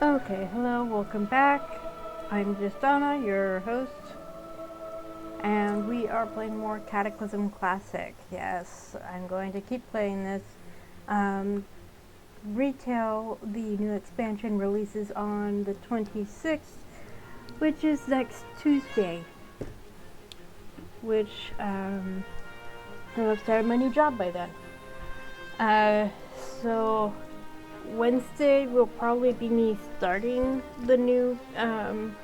Okay, hello, welcome back. I'm Justana, your host, and we are playing more Cataclysm Classic. Yes, I'm going to keep playing this. Um, Retail, the new expansion releases on the 26th, which is next Tuesday, which I'll have started my new job by then. Uh, so Wednesday will probably be me starting the new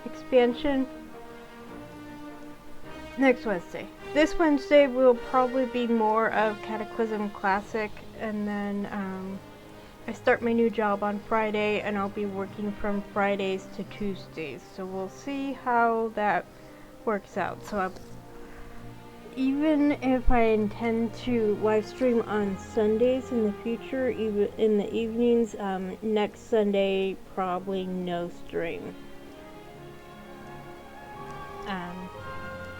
expansion. Next Wednesday. This Wednesday will probably be more of Cataclysm Classic, and then I start my new job on Friday, and I'll be working from Fridays to Tuesdays. So we'll see how that works out. So even if I intend to live stream on Sundays in the future, even in the evenings, next Sunday probably no stream.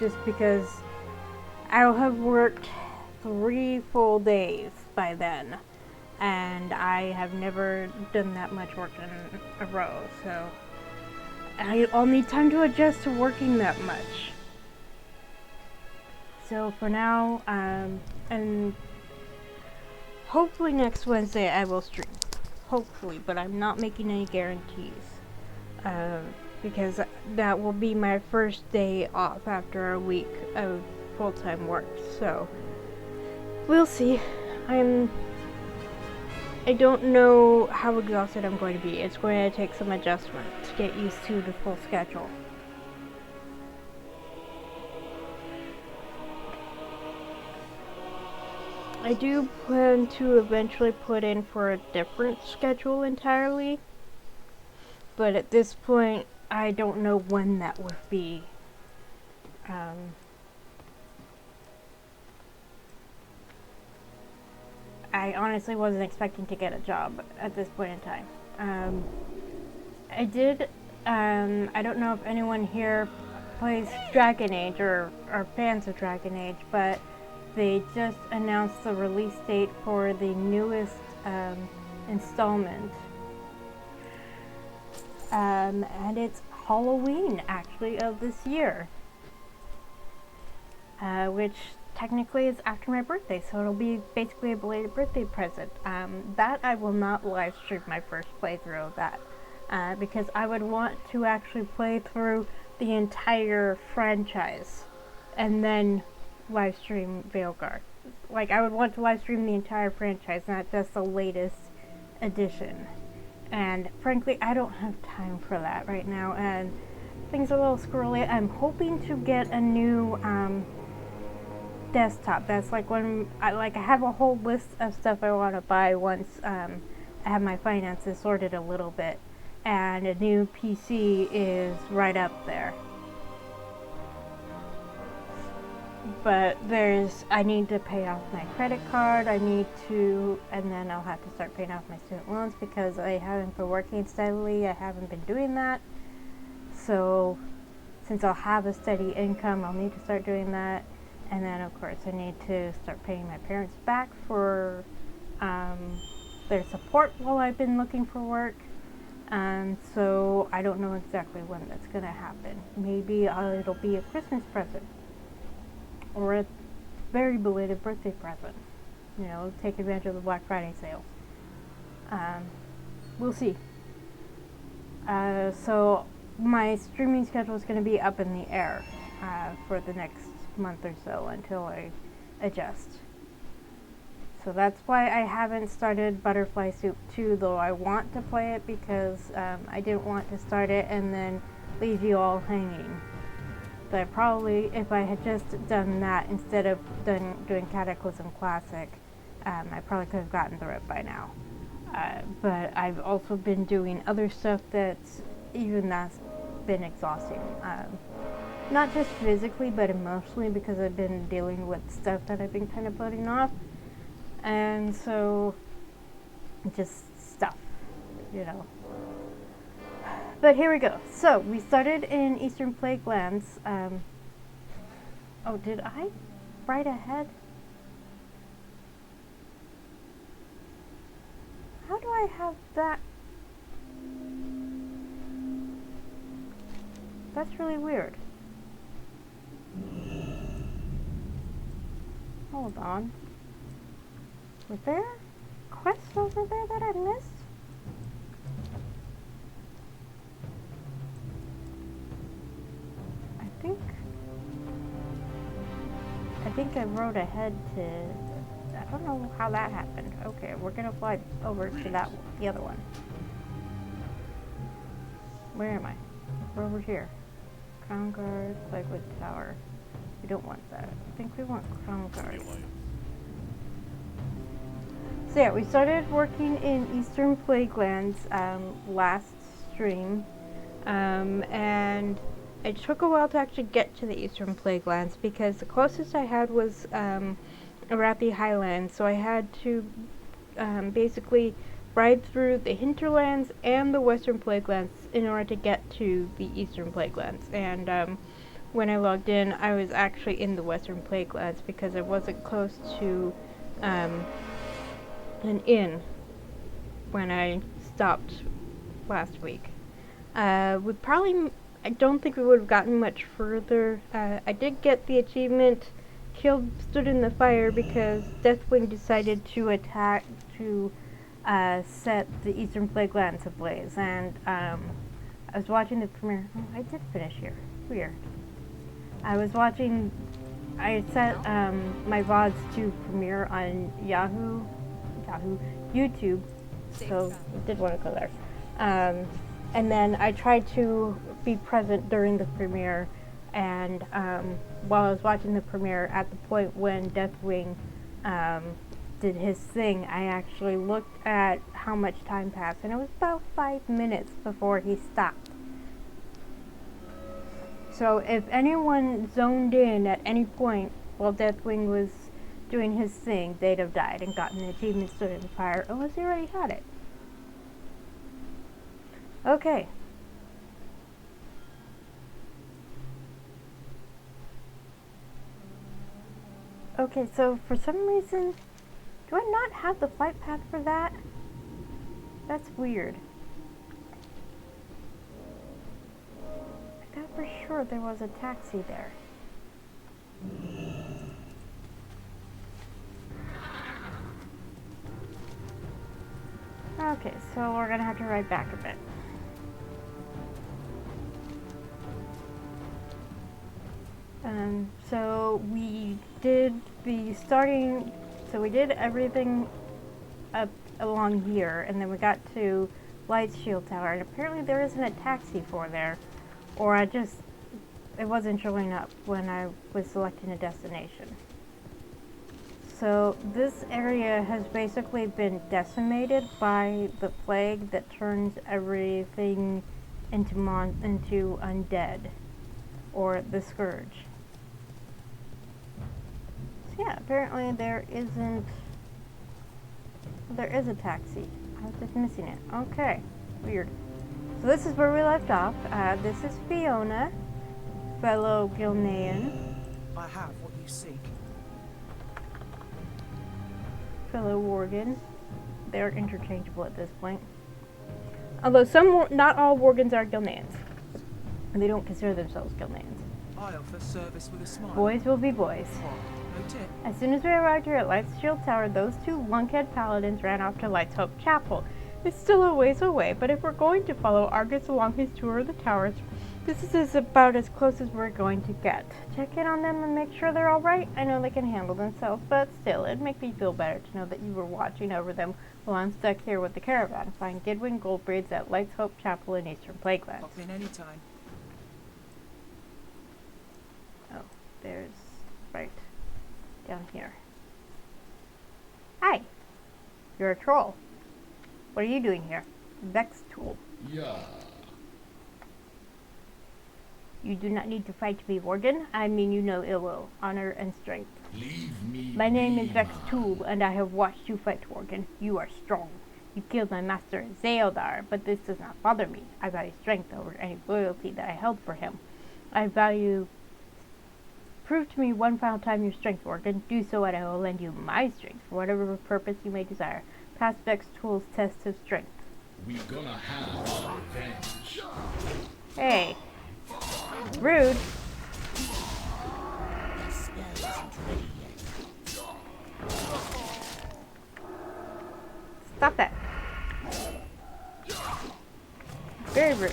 Just because I'll have worked 3 full days by then, and I have never done that much work in a row, so I'll need time to adjust to working that much. So for now, and hopefully next Wednesday I will stream. Hopefully, but I'm not making any guarantees. Because that will be my first day off after a week of full-time work. So we'll see. I don't know how exhausted I'm going to be. It's going to take some adjustment to get used to the full schedule. I do plan to eventually put in for a different schedule entirely, but at this point I don't know when that would be. I honestly wasn't expecting to get a job at this point in time. I did, I don't know if anyone here plays Dragon Age or are fans of Dragon Age, but they just announced the release date for the newest installment. And it's Halloween, actually, of this year. Which technically is after my birthday, so it'll be basically a belated birthday present. That I will not live stream my first playthrough of that. Because I would want to actually play through the entire franchise and then live stream Veilguard. Like, I would want to live stream the entire franchise, not just the latest edition. And frankly, I don't have time for that right now, and things are a little squirrely. I'm hoping to get a new desktop. That's like when I have a whole list of stuff I want to buy once I have my finances sorted a little bit, and a new PC is right up there. But I need to pay off my credit card, and then I'll have to start paying off my student loans because I haven't been working steadily. I haven't been doing that. So since I'll have a steady income, I'll need to start doing that. And then of course I need to start paying my parents back for their support while I've been looking for work. So I don't know exactly when that's going to happen. Maybe it'll be a Christmas present or a very belated birthday present. You know, take advantage of the Black Friday sales. We'll see. So my streaming schedule is going to be up in the air for the next month or so until I adjust. So that's why I haven't started Butterfly Soup 2, though I want to play it because I didn't want to start it and then leave you all hanging. But probably, if I had just done that instead of doing Cataclysm Classic, I probably could have gotten through it by now. But I've also been doing other stuff that's been exhausting. Not just physically, but emotionally, because I've been dealing with stuff that I've been kind of putting off. And so, just stuff, you know. But here we go. So, we started in Eastern Plaguelands. Oh, did I write ahead? How do I have that? That's really weird. Hold on. Was there quests over there that I missed? I think I rode ahead to... I don't know how that happened. Okay, we're gonna fly over to that one, the other one. Where am I? We're over here. Crown Guard, Plaguewood Tower. We don't want that. I think we want Crown Guard. So yeah, we started working in Eastern Plaguelands last stream, and it took a while to actually get to the Eastern Plaguelands because the closest I had was Arathi Highlands, so I had to basically ride through the hinterlands and the Western Plaguelands in order to get to the Eastern Plaguelands. And when I logged in, I was actually in the Western Plaguelands because I wasn't close to an inn when I stopped last week. I don't think we would have gotten much further. I did get the achievement stood in the fire because Deathwing decided to attack to set the Eastern Plaguelands ablaze, and I was watching the premiere. Oh, I did finish here. Weird. I set my VODs to premiere on YouTube, so I did want to go there. And then I tried to be present during the premiere, and while I was watching the premiere, at the point when Deathwing did his thing, I actually looked at how much time passed, and it was about 5 minutes before he stopped. So if anyone zoned in at any point while Deathwing was doing his thing, they'd have died and gotten the achievement stood in the fire, unless he already had it. Okay. Okay, so for some reason, do I not have the flight path for that? That's weird. I thought for sure there was a taxi there. Okay, so we're gonna have to ride back a bit. So we did we did everything up along here, and then we got to Light Shield Tower, and apparently there isn't a taxi for there, or it wasn't showing up when I was selecting a destination. So this area has basically been decimated by the plague that turns everything into undead, or the scourge. So yeah, apparently there is a taxi. I was just missing it. Okay, weird. So this is where we left off. This is Fiona, fellow Gilnean. I have what you seek. Fellow Worgen. They're interchangeable at this point. Although not all Worgens are Gilneans. And they don't consider themselves Gilneans. I offer service with a smile. Boys will be boys. No tip. As soon as we arrived here at Light's Shield Tower, those two lunkhead paladins ran off to Light's Hope Chapel. It's still a ways away, but if we're going to follow Argus along his tour of the towers, this is about as close as we're going to get. Check in on them and make sure they're alright. I know they can handle themselves, but still, it'd make me feel better to know that you were watching over them while I'm stuck here with the caravan. Find Gidwin Goldbraids at Light's Hope Chapel in Eastern Plaguelands. Pop in any time. Oh, there's... right. Down here. Hi! You're a troll. What are you doing here? Vex tool. Yeah. You do not need to fight to be Worgen. I mean you know ill will, honor, and strength. Leave me. My name is Vex Tool, and I have watched you fight Worgen. You are strong. You killed my master, Zeodar, but this does not bother me. I value strength over any loyalty that I held for him. Prove to me one final time your strength, Worgen. Do so, and I will lend you my strength for whatever purpose you may desire. Pass Vex Tool's test of strength. We're gonna have our revenge. Hey. Rude. The spell isn't ready yet. Stop that. Very rude.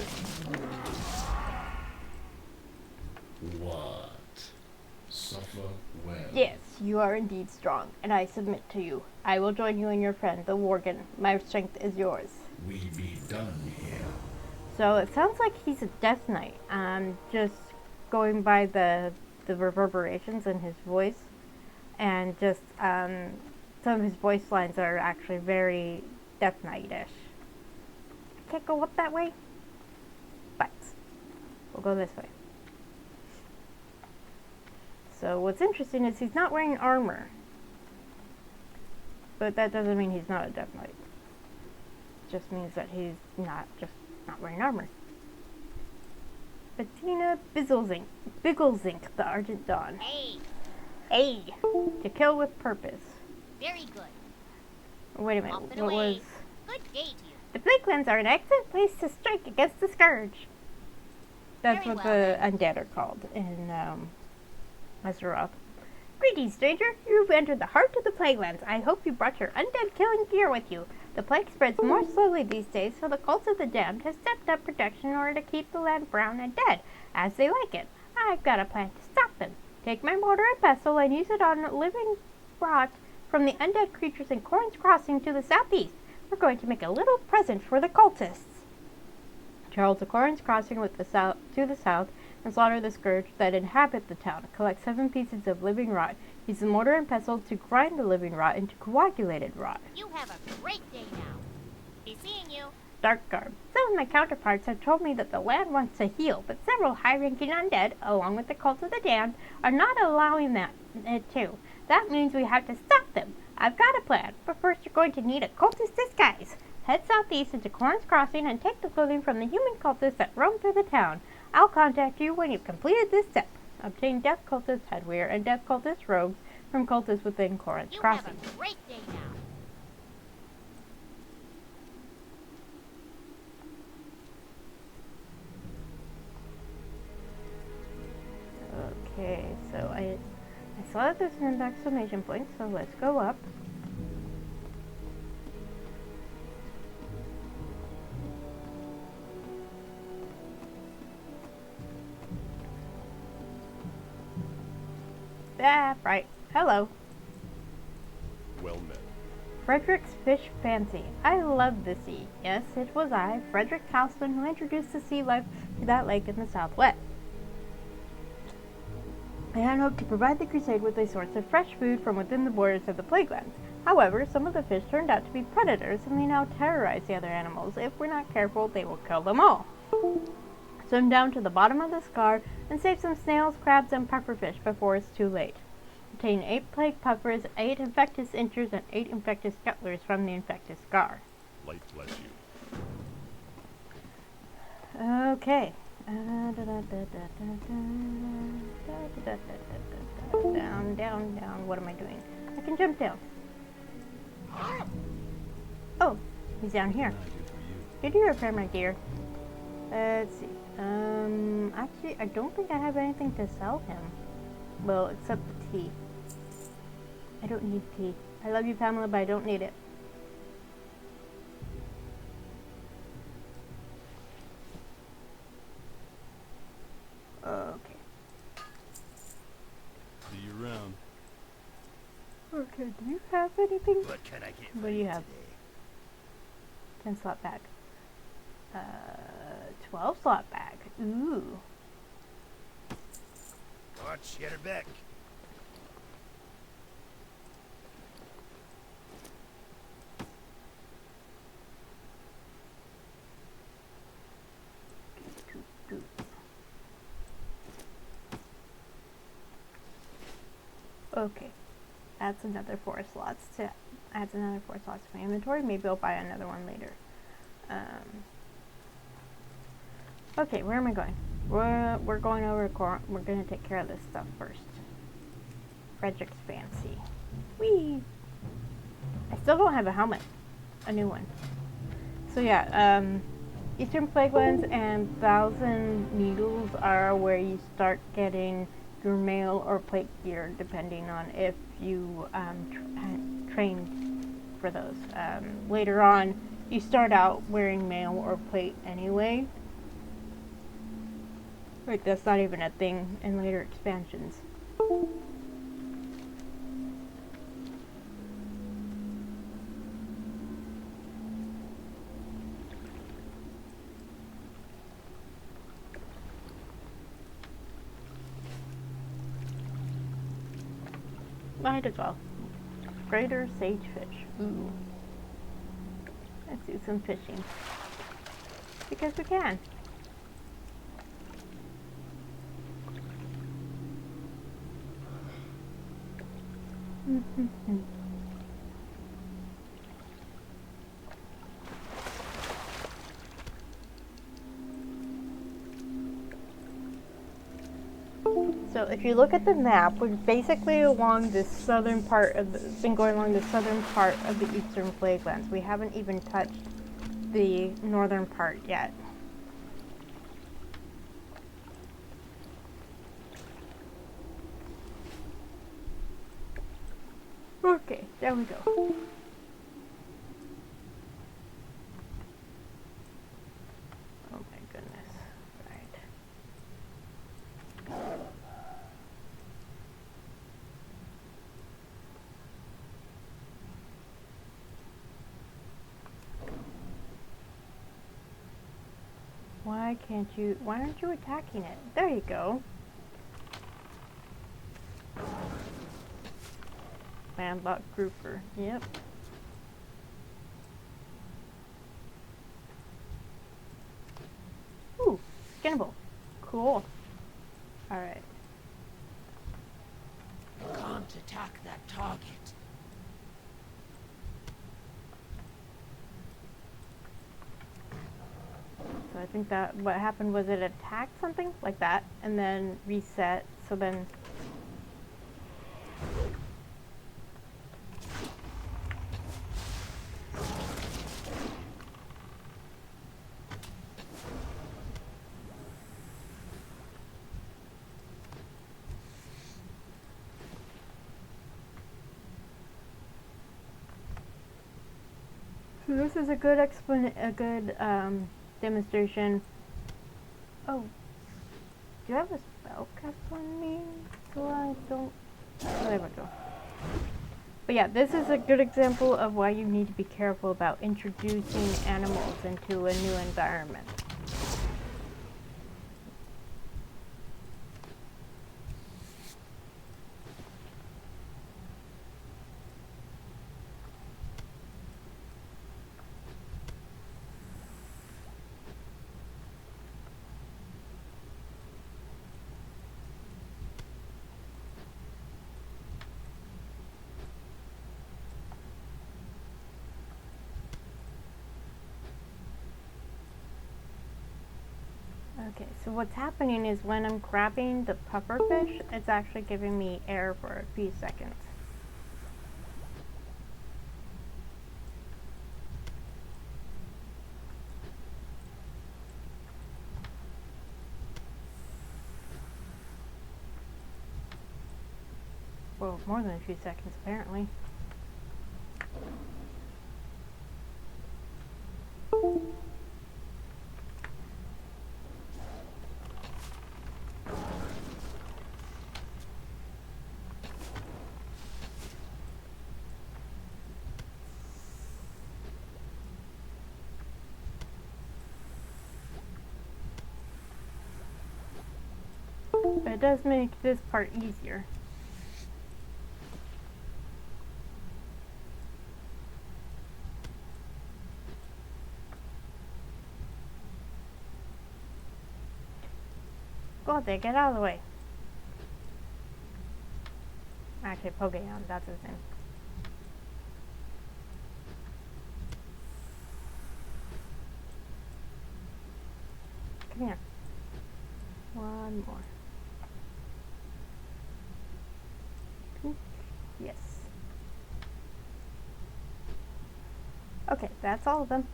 What? Suffer well. Yes, you are indeed strong, and I submit to you. I will join you and your friend, the Worgen. My strength is yours. We be done here. So it sounds like he's a Death Knight. Just going by the reverberations in his voice, and just some of his voice lines are actually very Death Knight-ish. I can't go up that way, but we'll go this way. So what's interesting is he's not wearing armor, but that doesn't mean he's not a Death Knight. It just means that he's not wearing armor. Bettina Bigglezink, the Argent Dawn. Hey, Hey! To kill with purpose. very good. Wait a minute, Off and what away. was... Good day to you. The Plaguelands are an excellent place to strike against the Scourge. That's Very what well, the undead are called in Azeroth. Greetings, stranger. You've entered the heart of the Plaguelands. I hope you brought your undead killing gear with you. The plague spreads more slowly these days, so the cults of the damned have stepped up protection in order to keep the land brown and dead, as they like it. I've got a plan to stop them. Take my mortar and pestle and use it on living rot from the undead creatures in Corn's Crossing to the southeast. We're going to make a little present for the cultists. Travel to Corn's Crossing to the south and slaughter the scourge that inhabit the town. Collect 7 pieces of living rot. Use the mortar and pestle to grind the living rot into coagulated rot. You have a great day now. Be seeing you. Dark Garb. Some of my counterparts have told me that the land wants to heal, but several high-ranking undead, along with the cult of the damned, are not allowing it to. That means we have to stop them. I've got a plan, but first you're going to need a cultist disguise. Head southeast into Corn's Crossing and take the clothing from the human cultists that roam through the town. I'll contact you when you've completed this step. Obtain Death Cultist headwear and Death Cultist robes from cultists within Corn's You Crossing. have a great day now. Okay, so I saw that there's an exclamation point, so let's go up. Ah, right. Hello. Well met. Frederick's Fish Fancy. I love the sea. Yes, it was I, Frederick Housman, who introduced the sea life to that lake in the southwest. I had hoped to provide the crusade with a source of fresh food from within the borders of the Plaguelands. However, some of the fish turned out to be predators, and they now terrorize the other animals. If we're not careful, they will kill them all. Swim down to the bottom of the scar and save some snails, crabs, and pufferfish before it's too late. Obtain 8 plague puffers, 8 infectus inchers, and 8 infectus scuttlers from the infectus scar. Light bless you. Okay. Down, down, down. What am I doing? I can jump down. Oh, he's down here. Did you repair my gear? Let's see. Actually, I don't think I have anything to sell him. Well, except the tea. I don't need tea. I love you, Pamela, but I don't need it. Okay. See you around. Okay, do you have anything? What can I get What for do you you have? today? 10 slot bag. 12 slot bag. Ooh. Watch your back. Okay. Adds another 4 slots to my inventory. Maybe I'll buy another one later. Okay, where am I going? We're going over to we're gonna take care of this stuff first. Frederick's Fancy. Whee! I still don't have a helmet. A new one. So yeah, Eastern Plaguelands and Thousand Needles are where you start getting your mail or plate gear, depending on if you trained for those. Later on, you start out wearing mail or plate anyway. Like, that's not even a thing in later expansions. Might as well. Greater sagefish. Ooh. Let's do some fishing. Because we can. So if you look at the map, we're basically along the southern part of been going along the southern part of the Eastern Plaguelands. We haven't even touched the northern part yet. Okay, there we go. Oh my goodness. Right. Why aren't you attacking it? There you go. Landlocked grouper. Yep. Ooh, skinnable. Cool. Alright. Can't attack that target. So I think that what happened was it attacked something like that and then reset. So then so this is a good demonstration. Oh, do you have a spell cast on me? So I don't. Oh, there we go. But yeah, this is a good example of why you need to be careful about introducing animals into a new environment. Okay, so what's happening is when I'm grabbing the pufferfish, it's actually giving me air for a few seconds. Well, more than a few seconds, apparently. But it does make this part easier. Go out there, get out of the way. Actually, Pokeon, that's his name. Come here. One more. Yes. Okay, that's all of them.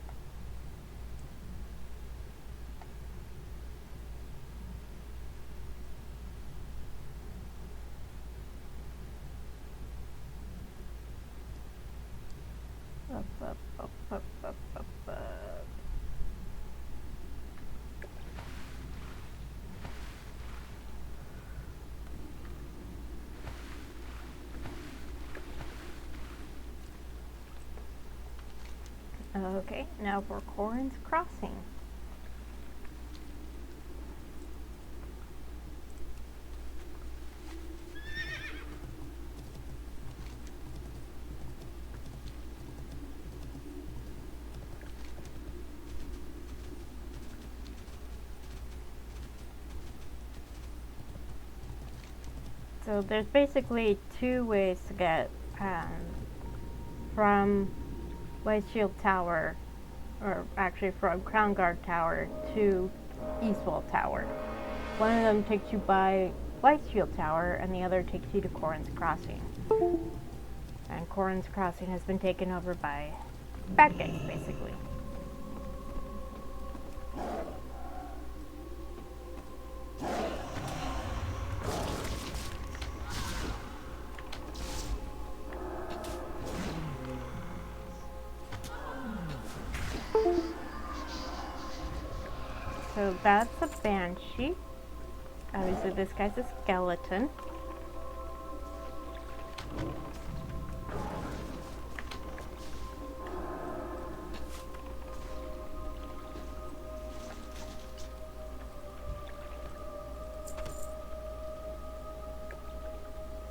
Okay, now for Corin's Crossing. So there's basically two ways to get from White Shield Tower, or actually from Crown Guard Tower to Eastwall Tower. One of them takes you by White Shield Tower, and the other takes you to Corin's Crossing. And Corin's Crossing has been taken over by bad guys, basically. So that's a banshee. Obviously this guy's a skeleton.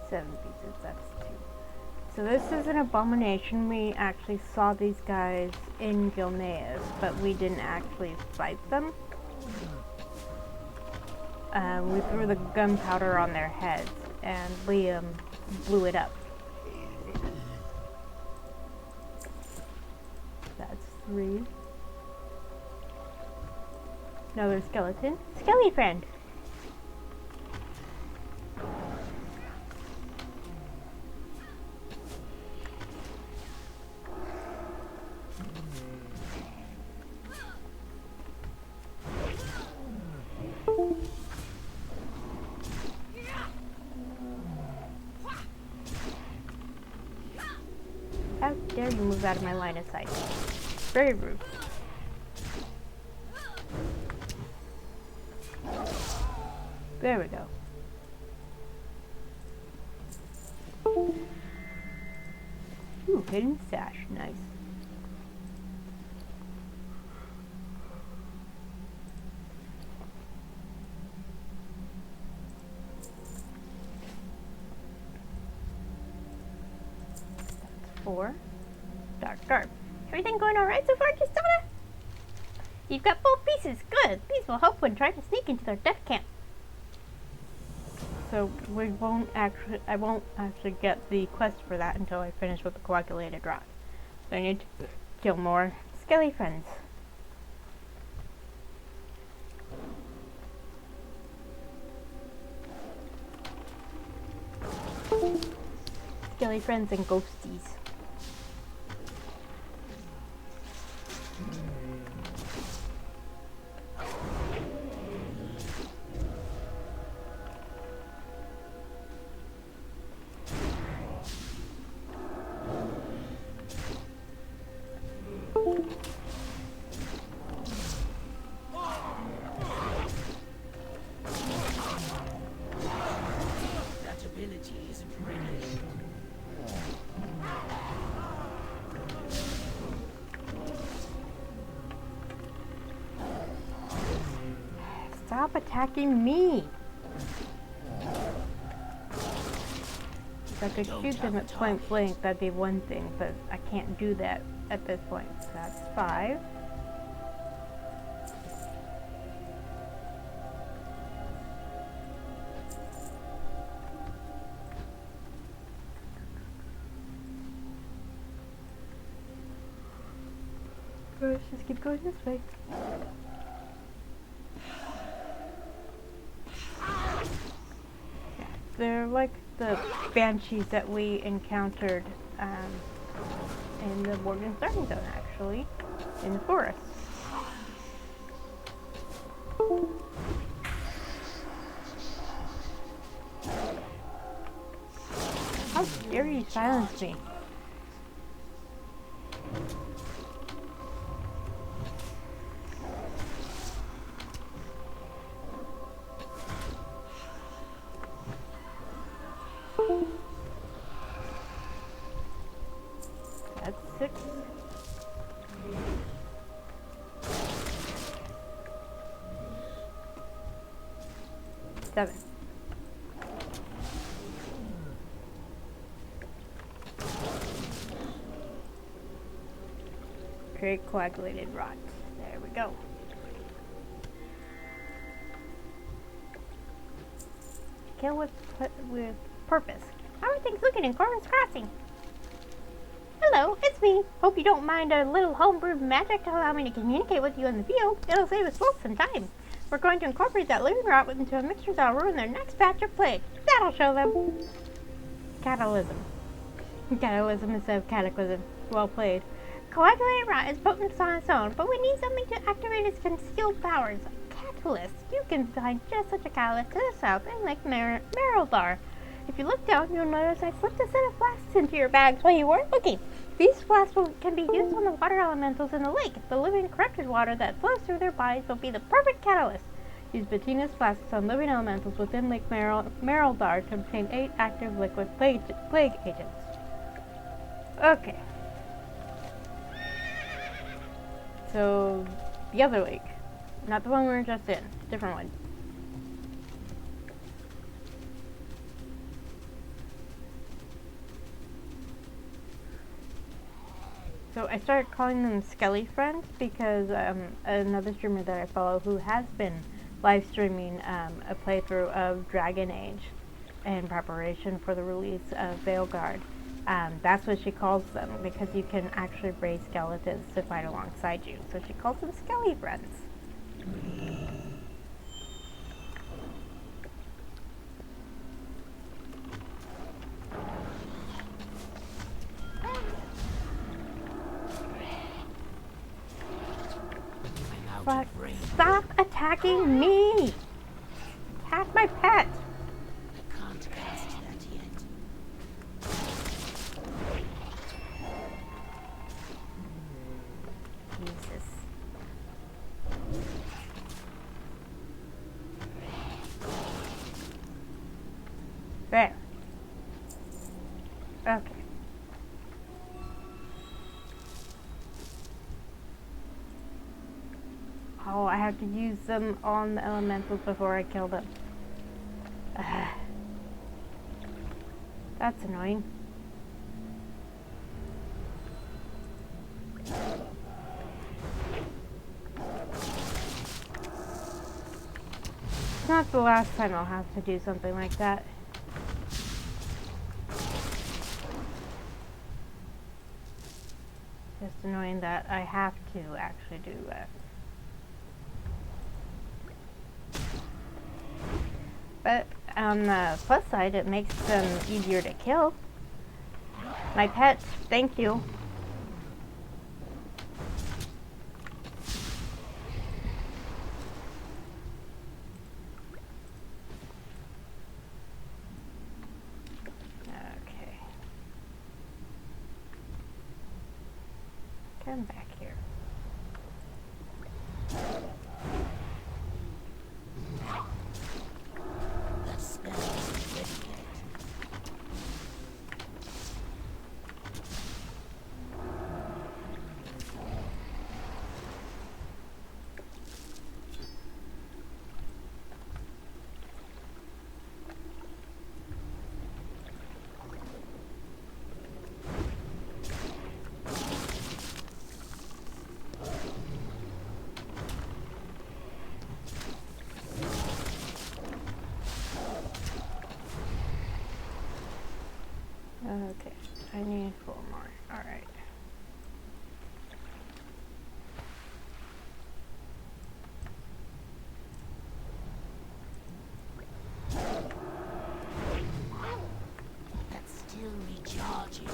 Seven pieces, that's two. So this is an abomination. We actually saw these guys in Gilneas, but we didn't actually fight them. We threw the gunpowder on their heads, and Liam blew it up. That's three. Another skeleton. Skelly friend! How dare you move out of my line of sight? Very rude. There we go. Ooh, hidden stash. Nice. Four. Dark garb. Everything going alright so far, Kistona? You've got both pieces. Good. These will help when trying to sneak into their death camp. So I won't actually get the quest for that until I finish with the coagulated rock. So I need to kill more skelly friends. Skelly friends and ghosties. That ability isn't ready. Stop attacking me! If I could shoot them at point blank, that'd be one thing, but I can't do that at this point. So that's 5. Let's just keep going this way. Yeah, they're like the banshees that we encountered in the Worgen starting zone, actually, in the forest. How dare you silence me? That's 6. 7. Create coagulated rot. There we go. Kill with purpose. How are things looking in Corvus Crossing? Hello, it's me. Hope you don't mind a little homebrewed magic to allow me to communicate with you in the field. It'll save us both some time. We're going to incorporate that living rot into a mixture that'll ruin their next batch of plague. That'll show them. Catalysm. Catalysm instead of cataclysm. Well played. Coagulated rot is potent on its own, but we need something to activate its concealed powers. Catalyst. You can find just such a catalyst to the south in Lake Merildar. If you look down, you'll notice I slipped a set of flasks into your bags while you weren't looking. These flasks can be used on the water elementals in the lake. The living corrupted water that flows through their bodies will be the perfect catalyst. Use Bettina's flasks on living elementals within Lake Merildar to obtain 8 active liquid plague agents. Okay. So, the other lake. Not the one we were just in. Different one. So I started calling them Skelly Friends because another streamer that I follow who has been live streaming a playthrough of Dragon Age in preparation for the release of Veilguard. That's what she calls them because you can actually raise skeletons to fight alongside you. So she calls them Skelly Friends. But stop attacking me! Attack my pet! I can't cast that yet. Jesus. There. Okay. Oh, I have to use them on the elementals before I kill them. That's annoying. It's not the last time I'll have to do something like that. Just annoying that I have to actually do that. But on the plus side, it makes them easier to kill. My pet, thank you. Okay. Come back here. That spell isn't ready yet. Okay, I need 4 more. Alright. That's still recharging.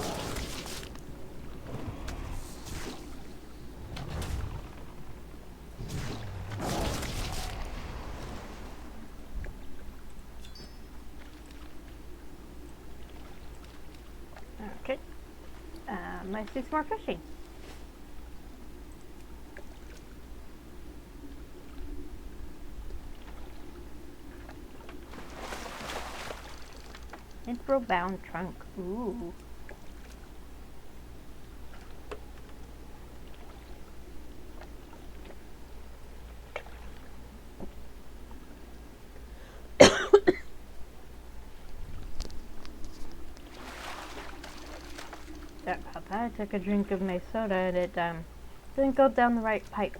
Okay. Let's do some more fishing. Intro bound trunk. Ooh. About that, I took a drink of my soda and it didn't go down the right pipe.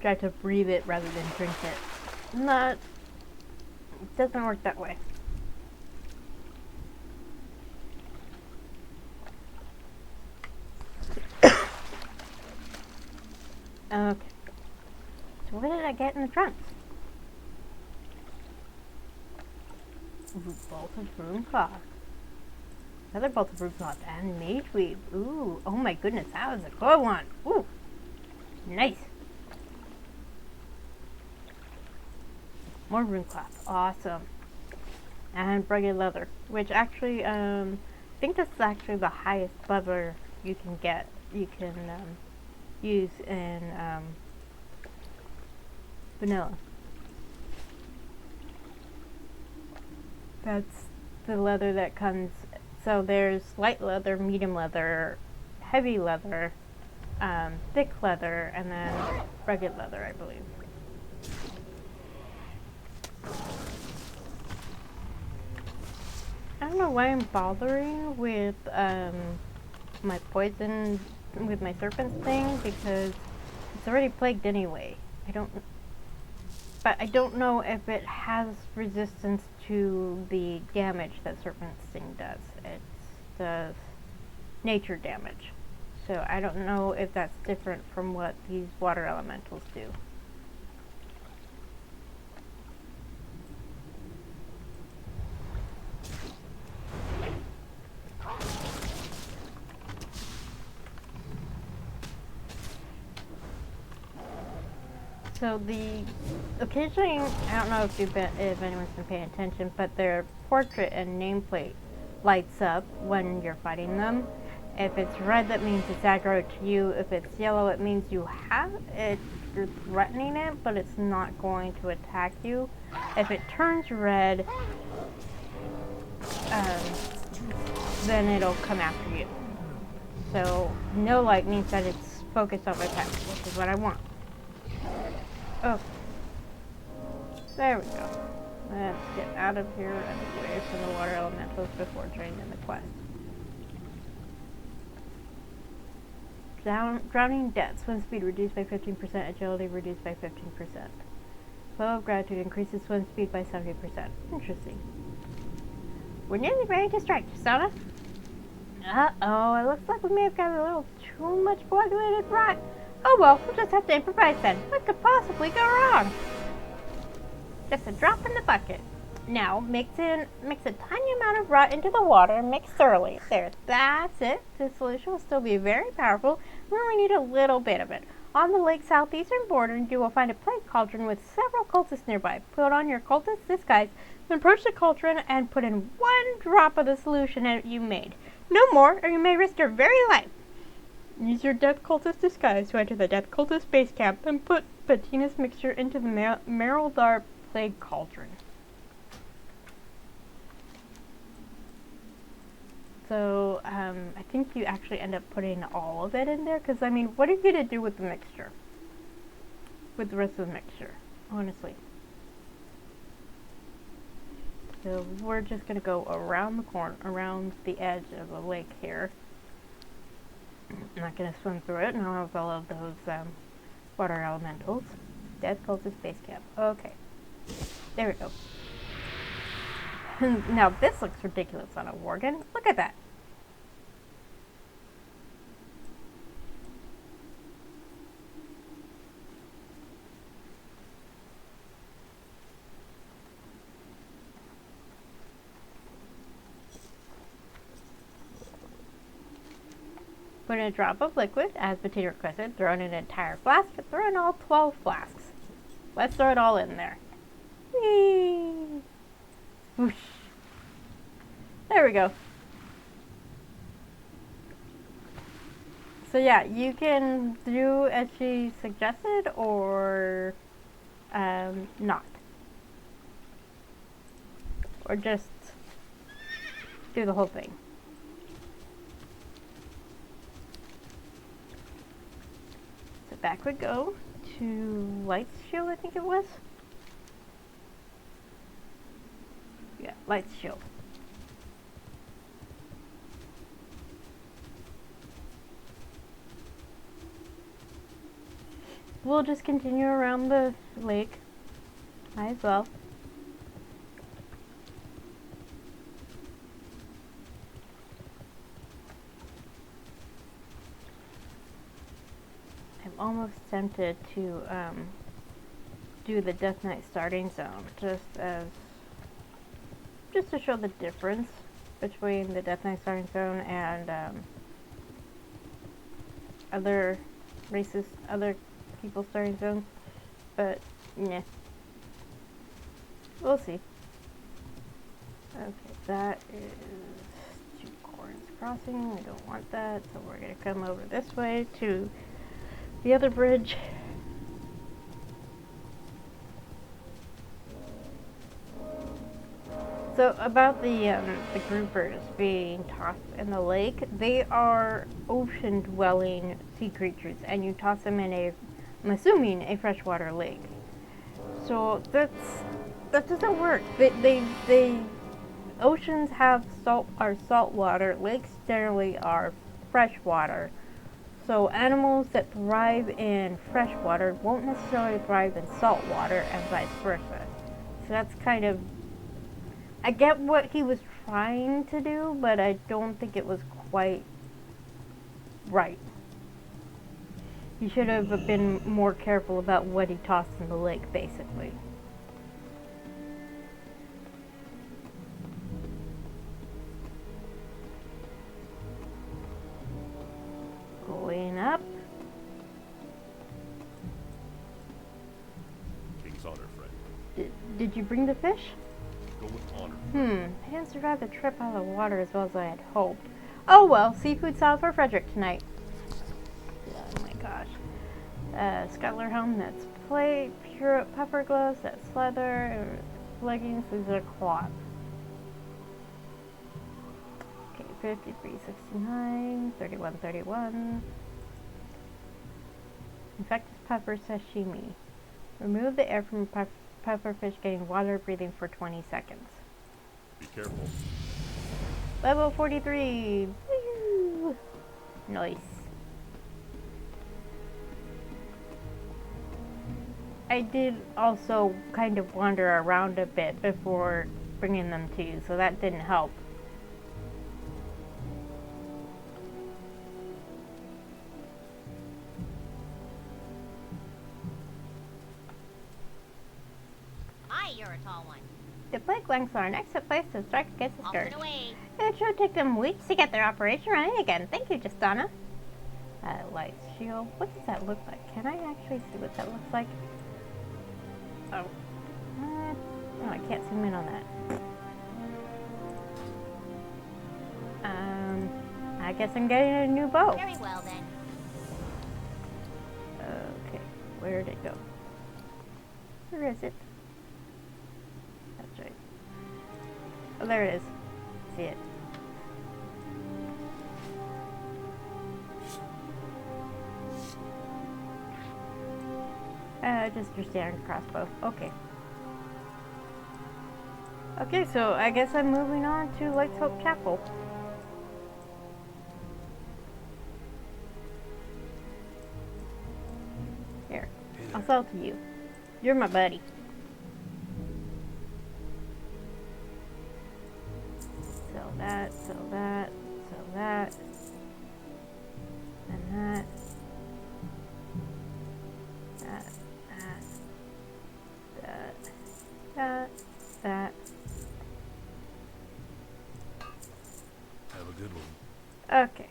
Tried to breathe it rather than drink it. Not, it doesn't work that way. Okay. So what did I get in the trunks? Bolt of broom cloth. Another bolt of broom cloth and mage weave. Ooh, oh my goodness, that was a good one. Ooh, nice. More broom cloth, awesome. And rugged leather, which actually, I think this is actually the highest leather you can get. You can use in vanilla. That's the leather that comes. So there's light leather, medium leather, heavy leather, thick leather, and then rugged leather, I believe. I don't know why I'm bothering with my poison, with my serpents thing, because it's already plagued anyway. But I don't know if it has resistance to the damage that serpent sting does. It does nature damage. So I don't know if that's different from what these water elementals do. So occasionally, I don't know if anyone's been paying attention, but their portrait and nameplate lights up when you're fighting them. If it's red, that means it's aggro to you. If it's yellow, it means you're threatening it, but it's not going to attack you. If it turns red, then it'll come after you. So no light means that it's focused on attack, which is what I want. Oh, there we go. Let's get out of here and away from the water elementals before joining the quest. Drowning death. Swim speed reduced by 15%. Agility reduced by 15%. Flow of gratitude increases swim speed by 70%. Interesting. We're nearly ready to strike, Sona. Uh-oh, it looks like we may have got a little too much coagulated rot. Oh well, we'll just have to improvise then. What could possibly go wrong? Just a drop in the bucket. Now, mix a tiny amount of rot into the water and mix thoroughly. There, that's it. The solution will still be very powerful. We only need a little bit of it. On the lake's southeastern border, you will find a plague cauldron with several cultists nearby. Put on your cultist disguise, then approach the cauldron and put in 1 drop of the solution that you made. No more, or you may risk your very life. Use your Death Cultist disguise to enter the Death Cultist base camp, then put Bettina's mixture into the Merildar Plague Cauldron. So, I think you actually end up putting all of it in there, because, I mean, what are you going to do with the mixture? With the rest of the mixture, honestly. So, we're just going to go around the corner, around the edge of the lake here. I'm not going to swim through it, and I'll have all of those water elementals. Death Cultist Base Camp. Okay. There we go. Now, this looks ridiculous on a Worgen. Look at that. Put in a drop of liquid, as Bettina requested. Throw in an entire flask. Throw in all 12 flasks. Let's throw it all in there. Whee! Whoosh. There we go. So yeah, you can do as she suggested or not. Or just do the whole thing. So back we go to Light's Shield, I think it was. light shield. We'll just continue around the lake. Might as well. I'm almost tempted to do the Death Knight starting zone just to show the difference between the Death Knight starting zone and other races, other people starting zones, but yeah, we'll see. Okay, that is 2 corns crossing. We don't want that, so we're gonna come over this way to the other bridge. So about the groupers being tossed in the lake, they are ocean-dwelling sea creatures, and you toss them in a, I'm assuming, a freshwater lake. So that doesn't work. Oceans have salt water. Lakes generally are freshwater. So animals that thrive in freshwater won't necessarily thrive in salt water, and vice versa. So that's kind of, I get what he was trying to do, but I don't think it was quite right. He should have been more careful about what he tossed in the lake, basically. Going up. King's honor, friend. Did you bring the fish? Go with honor. I didn't survive the trip out of the water as well as I had hoped. Oh well, seafood salad for Frederick tonight. Oh my gosh. Scuttler helm, that's plate. Pure puffer gloves, that's leather. Leggings, these are cloth. Okay, 53.69, 31.31. Infected puffer sashimi. Remove the air from puffer fish getting water breathing for 20 seconds. Be careful. Level 43. Woo! Nice. I did also kind of wander around a bit before bringing them to you, so that didn't help. You're a tall one. The Plaguelands are an excellent place to strike against the Off scourge. and away. It should take them weeks to get their operation running again. Thank you, Justana. Light shield. What does that look like? Can I actually see what that looks like? Oh. No, I can't zoom in on that. I guess I'm getting a new bow. Very well then. Okay, where did it go? Where is it? That's right. Oh, there it is. See it. Just your standard crossbow. Okay. Okay, so I guess I'm moving on to Light's Hope Chapel. Here, I'll sell to you. You're my buddy. Sell that, sell that, sell that. And that. That. Have a good one. Okay.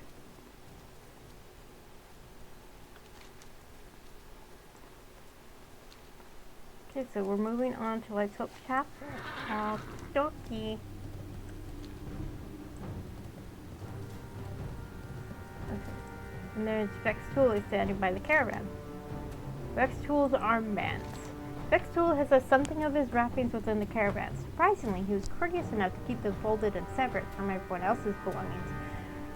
Okay, so we're moving on to Light's Hope Chapel. Okie. Okay. And there's Vex Tool standing by the caravan. Vex Tool's armbands. Vex Tool has left something of his wrappings within the caravan. Surprisingly, he was courteous enough to keep them folded and separate from everyone else's belongings.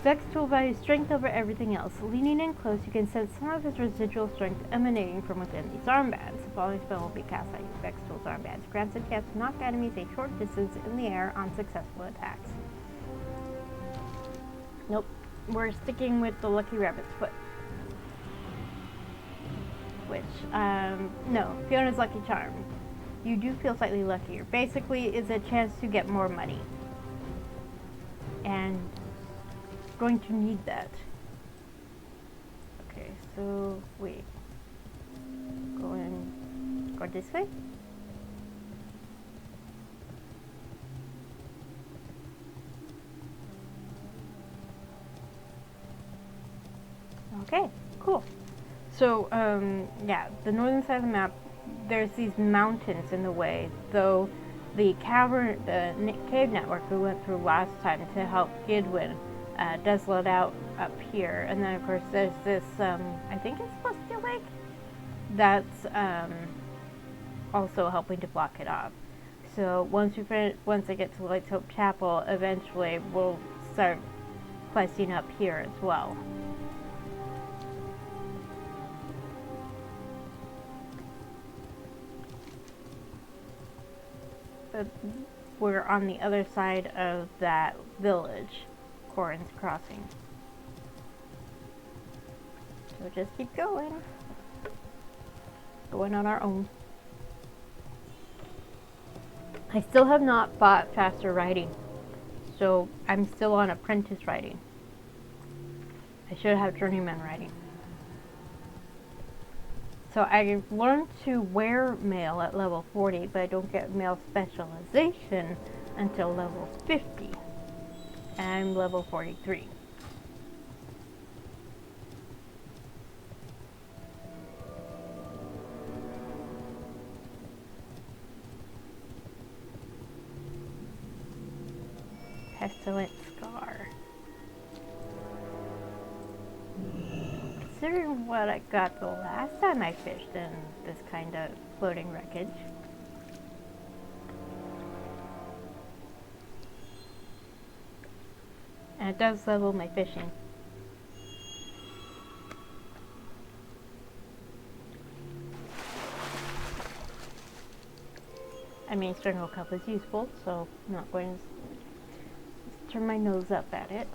Vex tool values strength over everything else. Leaning in close, you can sense some of its residual strength emanating from within these armbands. The following spell will be cast on you. Vex tool's armbands grants a chance to knock enemies a short distance in the air on successful attacks. Nope. We're sticking with the Lucky Rabbit's Foot. Which, no, Fiona's Lucky Charm. You do feel slightly luckier. Basically, it's a chance to get more money. And going to need that. Okay, so wait. Go this way? Okay, cool. So, yeah, the northern side of the map, there's these mountains in the way, though the cave network we went through last time to help Gidwin does let out up here. And then, of course, there's this, I think it's supposed to be a lake, that's also helping to block it off. So once I get to Light's Hope Chapel, eventually we'll start questing up here as well. But we're on the other side of that village, Corin's Crossing. So just keep going. Going on our own. I still have not bought faster riding, so I'm still on apprentice riding. I should have journeyman riding. So I learned to wear mail at level 40, but I don't get mail specialization until level 50. And I'm level 43. Pestilent Scar. Considering what I got the last time I fished in this kind of floating wreckage. And it does level my fishing. I mean, Strangle Cup is useful, so I'm not going to turn my nose up at it.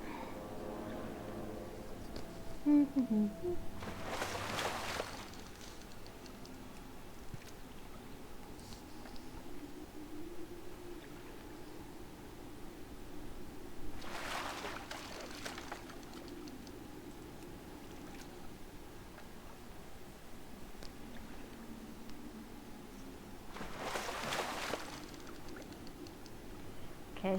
Okay,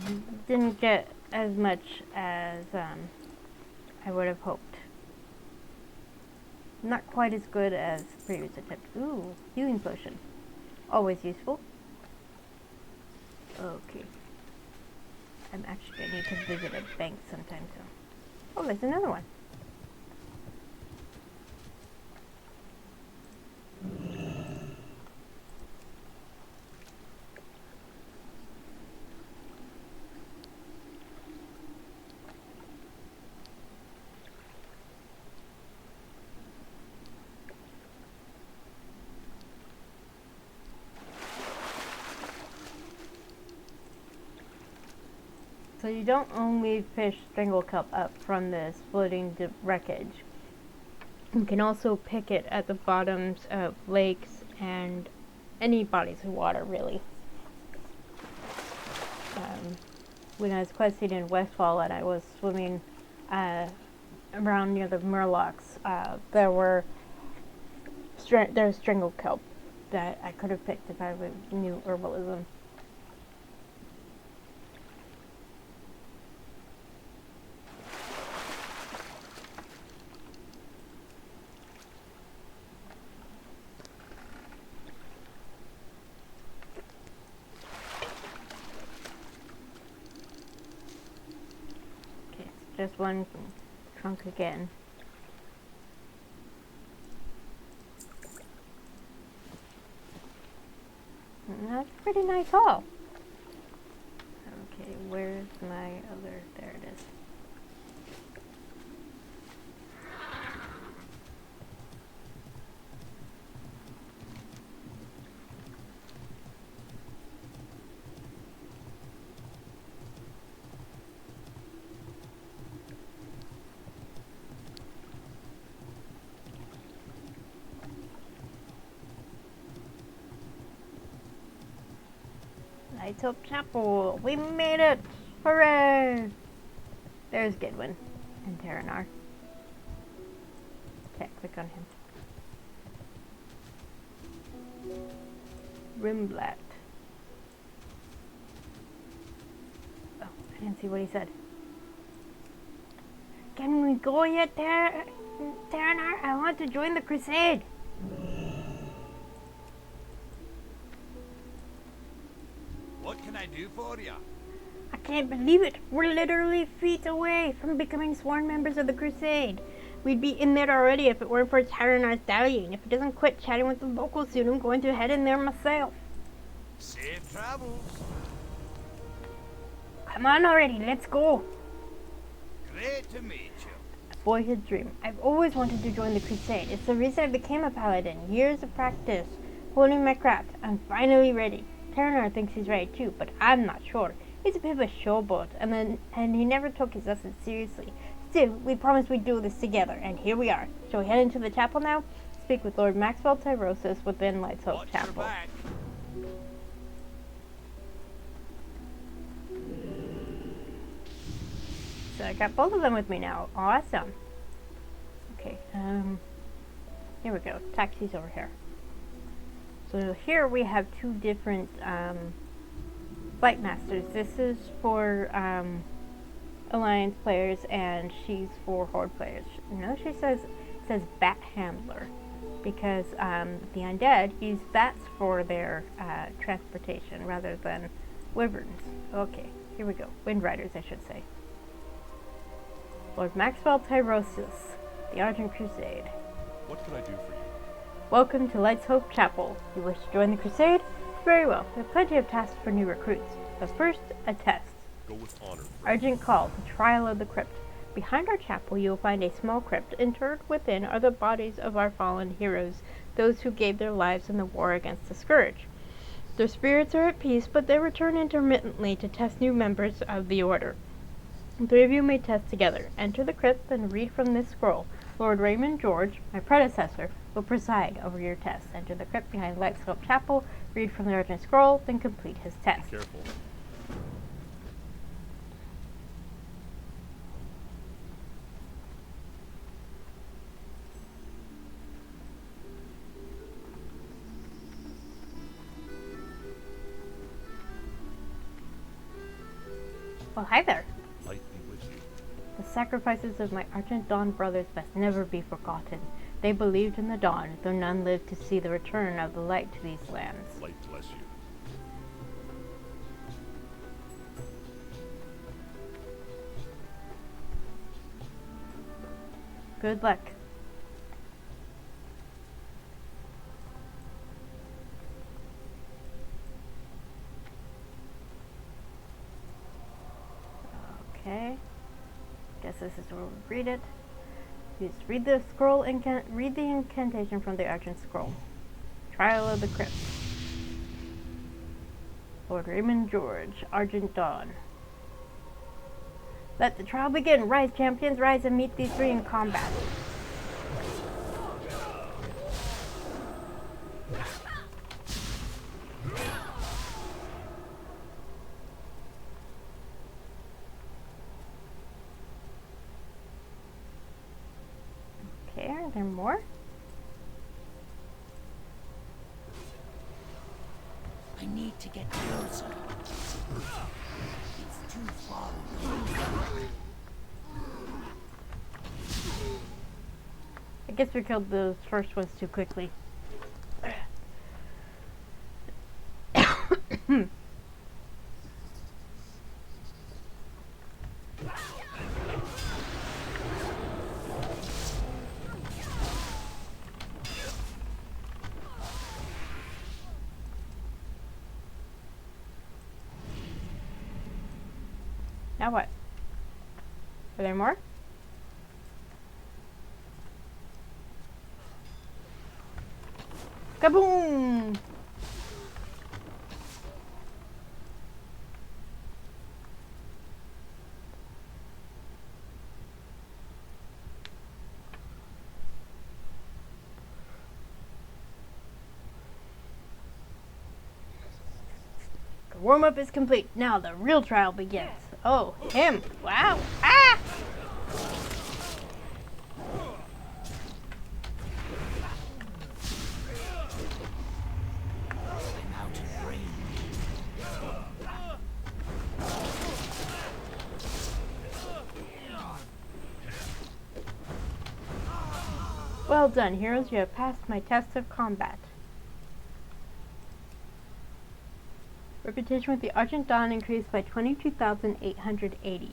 didn't get as much as I would have hoped. Not quite as good as previous attempt. Ooh, healing potion. Always useful. Okay. I'm actually going to need to visit a bank sometime soon. Oh, there's another one. So you don't only fish Strangle Cup up from this floating wreckage. You can also pick it at the bottoms of lakes and any bodies of water, really. When I was questing in Westfall and I was swimming around near the Murlocs, there's Strangle Kelp that I could have picked if I knew herbalism. Just one trunk again. And that's a pretty nice haul. Okay, where's my other? There it is. Lights Hope Chapel. We made it! Hooray! There's Gedwin and Terranar. Okay, click on him. Rimblat. Oh, I didn't see what he said. Can we go yet, Terranar? I want to join the crusade. What can I do for you? I can't believe it. We're literally feet away from becoming sworn members of the crusade. We'd be in there already if it weren't for Terranar's dallying. If it doesn't quit chatting with the locals soon, I'm going to head in there myself. Safe travels. Come on already, let's go. Great to meet you. Boyhood dream. I've always wanted to join the crusade. It's the reason I became a paladin. Years of practice, honing my craft. I'm finally ready. Terranar thinks he's ready too, but I'm not sure. He's a bit of a showboat, and he never took his lessons seriously. Still, we promised we'd do this together, and here we are. Shall we head into the chapel now? Speak with Lord Maxwell Tyrosus within Lights Hope Watch your Chapel. back. So I got both of them with me now. Awesome. Okay, here we go. Taxi's over here. So here we have two different flight masters. This is for Alliance players, and she's for Horde players. No, she says bat handler because the undead use bats for their transportation rather than wyverns. Okay, here we go. Wind riders, I should say. Lord Maxwell Tyrosus, the Argent Crusade. What can I do for you? Welcome to Lights Hope Chapel. You wish to join the crusade? Very well. We have plenty of tasks for new recruits. But first, a test. Go with honor. Argent Call, the Trial of the Crypt. Behind our chapel you will find a small crypt. Interred within are the bodies of our fallen heroes, those who gave their lives in the war against the Scourge. Their spirits are at peace, but they return intermittently to test new members of the Order. The three of you may test together. Enter the crypt and read from this scroll. Lord Raymond George, my predecessor, will preside over your test. Enter the crypt behind Lights Hope Chapel, read from the Argent Scroll, then complete his test. Be careful. Well, hi there. Light be with you. The sacrifices of my Argent Dawn brothers must never be forgotten. They believed in the dawn, though none lived to see the return of the light to these lands. Light bless you. Good luck. Okay. Guess this is where we read it. Just read the scroll read the incantation from the Argent Scroll. Trial of the Crypt. Lord Raymond George, Argent Dawn. Let the trial begin. Rise, champions, rise and meet these three in combat. Okay, are there more? I need to get closer. It's too far away. I guess we killed those first ones too quickly. Now what? Are there more? Kaboom! Go warm-up is complete. Now the real trial begins. Oh, him. Wow. Ah! I'm out of range. Well done, heroes. You have passed my test of combat. Reputation with the Argent Dawn increased by 22,880.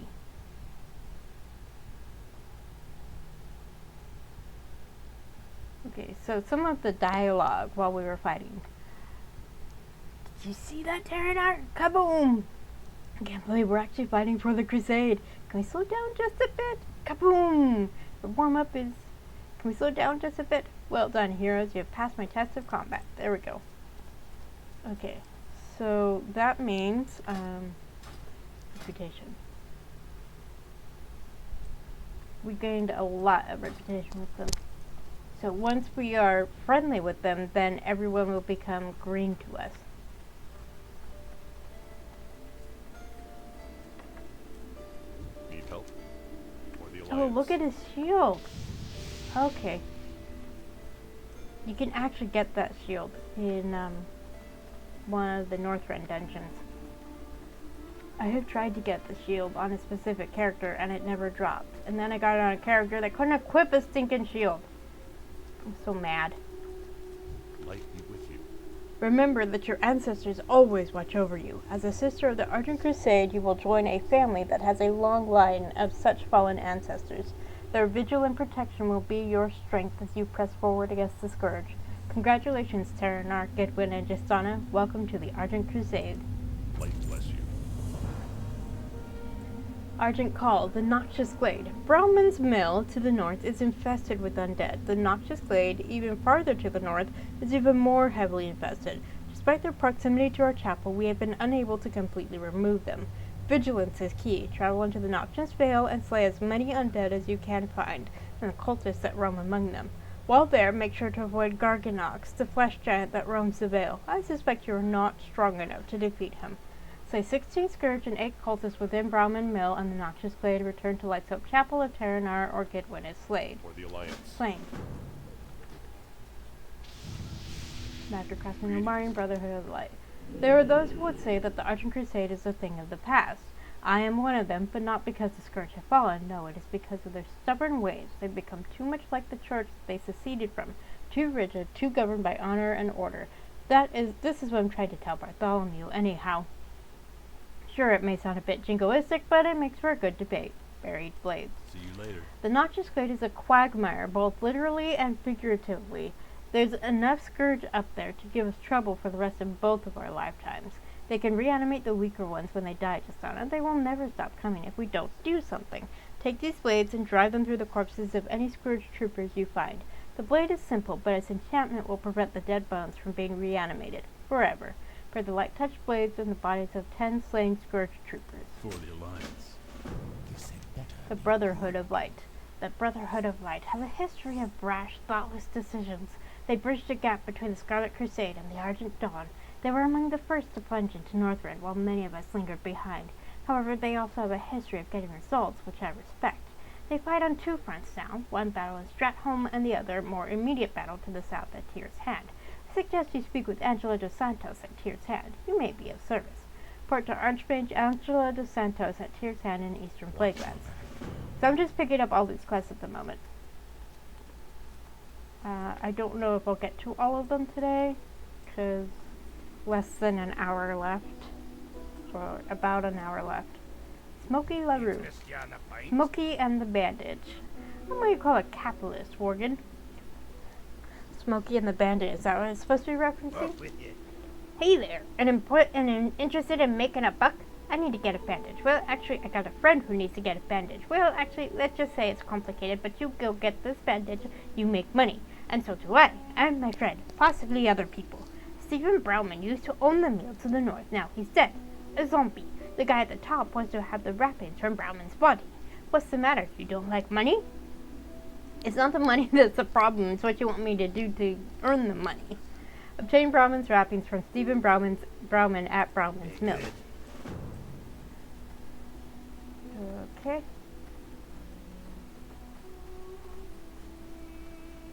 Okay, so some of the dialogue while we were fighting. Did you see that, Terranar? Kaboom! I can't believe we're actually fighting for the Crusade. Can we slow down just a bit? Kaboom! The warm-up is... Can we slow down just a bit? Well done, heroes. You have passed my test of combat. There we go. Okay, so that means, reputation. We gained a lot of reputation with them. So once we are friendly with them, then everyone will become green to us. Need help? Or the Oh, Alliance? look at his shield. Okay. You can actually get that shield in one of the Northrend dungeons. I have tried to get the shield on a specific character and it never dropped. And then I got it on a character that couldn't equip a stinking shield. I'm so mad. Light be with you. Remember that your ancestors always watch over you. As a sister of the Argent Crusade, you will join a family that has a long line of such fallen ancestors. Their vigil and protection will be your strength as you press forward against the Scourge. Congratulations, Terranar, Gedwin, and Justana. Welcome to the Argent Crusade. Light bless you. Argent Call, the Noxious Glade. Brauman's Mill to the north is infested with undead. The Noxious Glade, even farther to the north, is even more heavily infested. Despite their proximity to our chapel, we have been unable to completely remove them. Vigilance is key. Travel into the Noxious Vale and slay as many undead as you can find, and the cultists that roam among them. While there, make sure to avoid Garganox, the flesh giant that roams the Vale. I suspect you are not strong enough to defeat him. Slay 16 Scourge and 8 cultists within Brauman Mill and the Noxious Glade. Return to Light's Hope Chapel if Terranar or Gedwin is slayed. Or the Alliance. Slain. After crossing the Marian Brotherhood of Light. There are those who would say that the Argent Crusade is a thing of the past. I am one of them, but not because the Scourge have fallen. No, it is because of their stubborn ways. They've become too much like the church that they seceded from. Too rigid, too governed by honor and order. This is what I'm trying to tell Bartholomew, anyhow. Sure, it may sound a bit jingoistic, but it makes for a good debate. Buried blades. See you later. The Noxious Glade is a quagmire, both literally and figuratively. There's enough Scourge up there to give us trouble for the rest of both of our lifetimes. They can reanimate the weaker ones when they die, Justana. They will never stop coming if we don't do something. Take these blades and drive them through the corpses of any Scourge troopers you find. The blade is simple, but its enchantment will prevent the dead bones from being reanimated. Forever. For the light touch blades in the bodies of 10 slain Scourge troopers. For the Alliance. You said better. The Brotherhood of Light. The Brotherhood of Light have a history of brash, thoughtless decisions. They bridged a gap between the Scarlet Crusade and the Argent Dawn. They were among the first to plunge into Northrend, while many of us lingered behind. However, they also have a history of getting results, which I respect. They fight on two fronts now, one battle in Stratholme and the other, more immediate battle to the south at Tyr's Hand. I suggest you speak with Angela dos Santos at Tyr's Hand. You may be of service. Report to Archmage Angela dos Santos at Tyr's Hand in Eastern Plaguelands. So I'm just picking up all these quests at the moment. I don't know if I'll get to all of them today, because less than an hour left, or about an hour left. Smoky LaRue. Smokey and the Bandage. What might you call a capitalist, Worgen? Smokey and the Bandage, is that what it's supposed to be referencing? Hey there, and interested in making a buck? I need to get a bandage. Well, actually, I got a friend who needs to get a bandage. Well, actually, let's just say it's complicated, but you go get this bandage, you make money. And so do I, and my friend, possibly other people. Stephen Brauman used to own the mill to the north. Now he's dead. A zombie. The guy at the top wants to have the wrappings from Brauman's body. What's the matter? You don't like money? It's not the money that's the problem. It's what you want me to do to earn the money. Obtain Brahman's wrappings from Stephen Brahman at Brahman's Mill. Okay.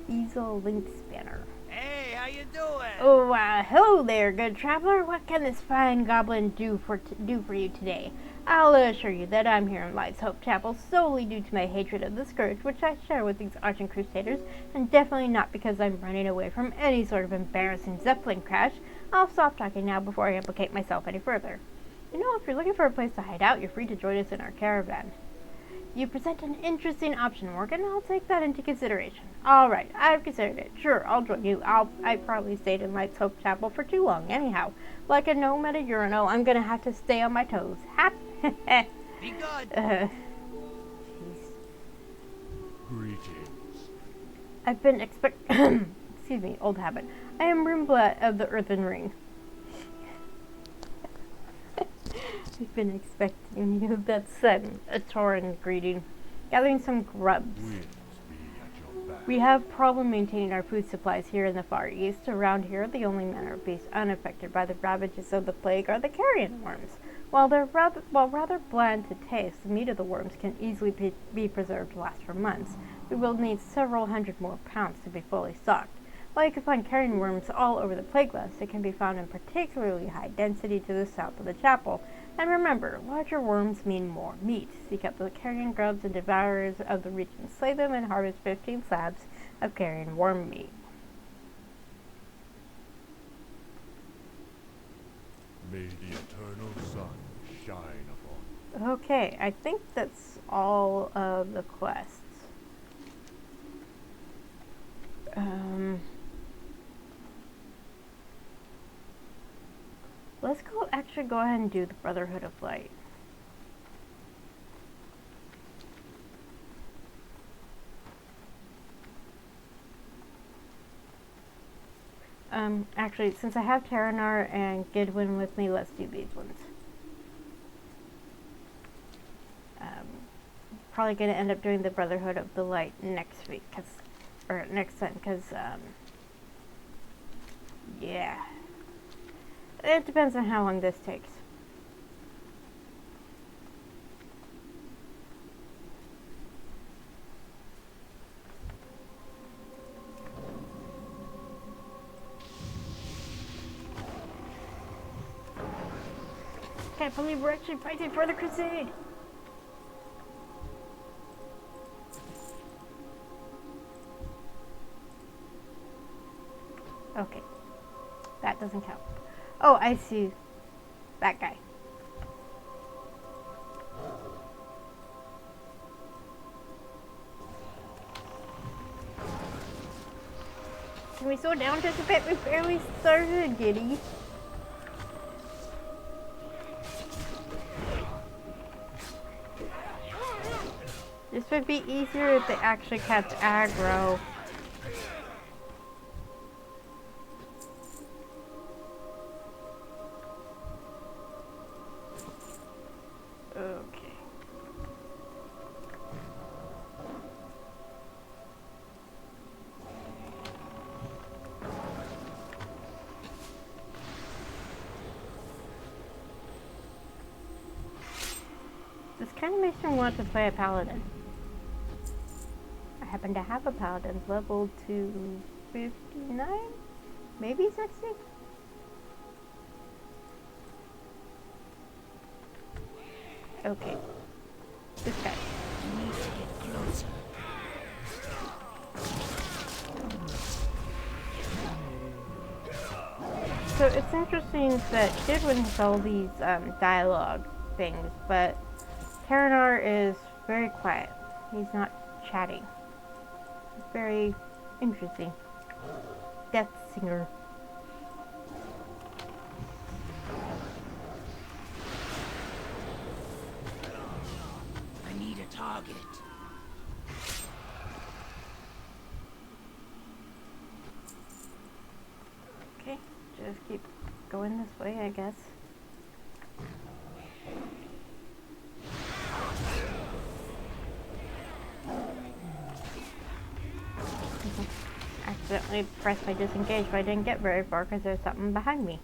Easel link spanner. Hey, how you doing? Oh, hello there, good traveler. What can this fine goblin do for you today? I'll assure you that I'm here in Light's Hope Chapel solely due to my hatred of the Scourge, which I share with these arching crusaders, and definitely not because I'm running away from any sort of embarrassing Zeppelin crash. I'll stop talking now before I implicate myself any further. You know, if you're looking for a place to hide out, you're free to join us in our caravan. You present an interesting option, Morgan. I'll take that into consideration. Alright, I've considered it. Sure, I'll join you. I probably stayed in Light's Hope Chapel for too long, anyhow. Like a gnome at a urinal, I'm gonna have to stay on my toes. Be good. Jeez. Greetings. I've been excuse me, old habit. I am Rimblet of the Earthen Ring. I've been expecting you. That's a Tauran greeting. Gathering some grubs. Winds be at your back. We have problem maintaining our food supplies here in the Far East. Around here, the only manner of beasts unaffected by the ravages of the plague are the carrion worms. While rather bland to taste, the meat of the worms can easily be preserved to last for months. We will need several hundred more pounds to be fully stocked. While you can find carrion worms all over the Plaguelands, they can be found in particularly high density to the south of the chapel. And remember, larger worms mean more meat. Seek out the carrion grubs and devourers of the region. Slay them and harvest 15 slabs of carrion worm meat. May the eternal sun shine upon. Okay, I think that's all of the quests. Let's actually go ahead and do the Brotherhood of Light. Actually, since I have Terranar and Gidwin with me, let's do these ones. Probably going to end up doing the Brotherhood of the Light next week, or next time, because, yeah. It depends on how long this takes. Can't believe we're actually fighting for the crusade! Okay. That doesn't count. Oh, I see. That guy. Can we slow down just a bit? We barely started, Giddy. This would be easier if they actually kept aggro. Okay. This kind of makes me want to play a paladin. I happen to have a paladin level to 59? Maybe 60? Okay. This guy. You need to get closer. So it's interesting that Gidwin has all these dialogue things, but Terranar is very quiet. He's not chatting. Very interesting. Death Singer. I need a target. Okay, just keep going this way, I guess. Actually, accidentally pressed my disengage, but I didn't get very far because there's something behind me.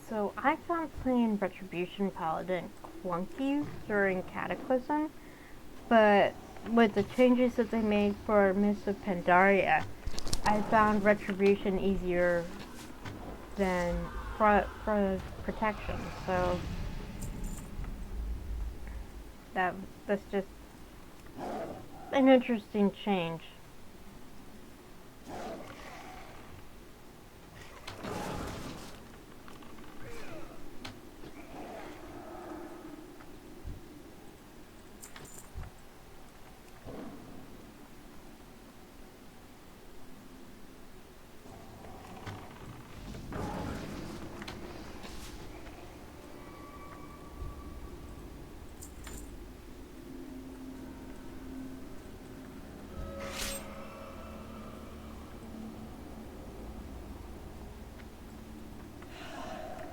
So I found playing Retribution Paladin clunky during Cataclysm, but with the changes that they made for Mists of Pandaria, I found Retribution easier than Protection. So that's just an interesting change.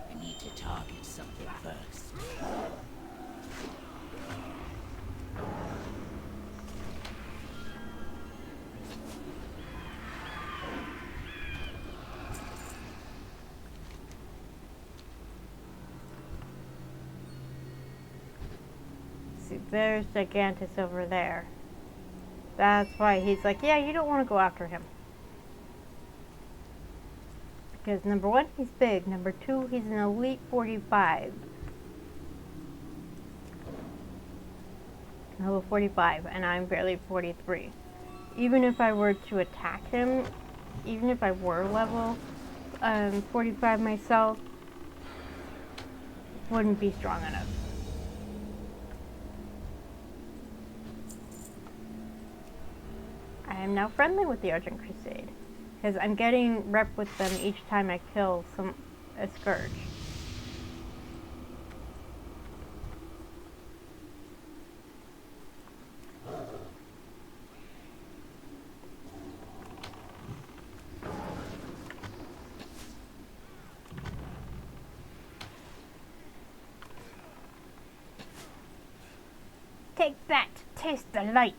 I need to target something first. See, there's Gigantus over there. That's why he's like, yeah, you don't want to go after him. Because number one, he's big. Number two, he's an elite 45. Level 45, and I'm barely 43. Even if I were to attack him, even if I were level 45 myself, wouldn't be strong enough. I am now friendly with the Argent Crusade, because I'm getting rep with them each time I kill a Scourge. Take that! Taste the light!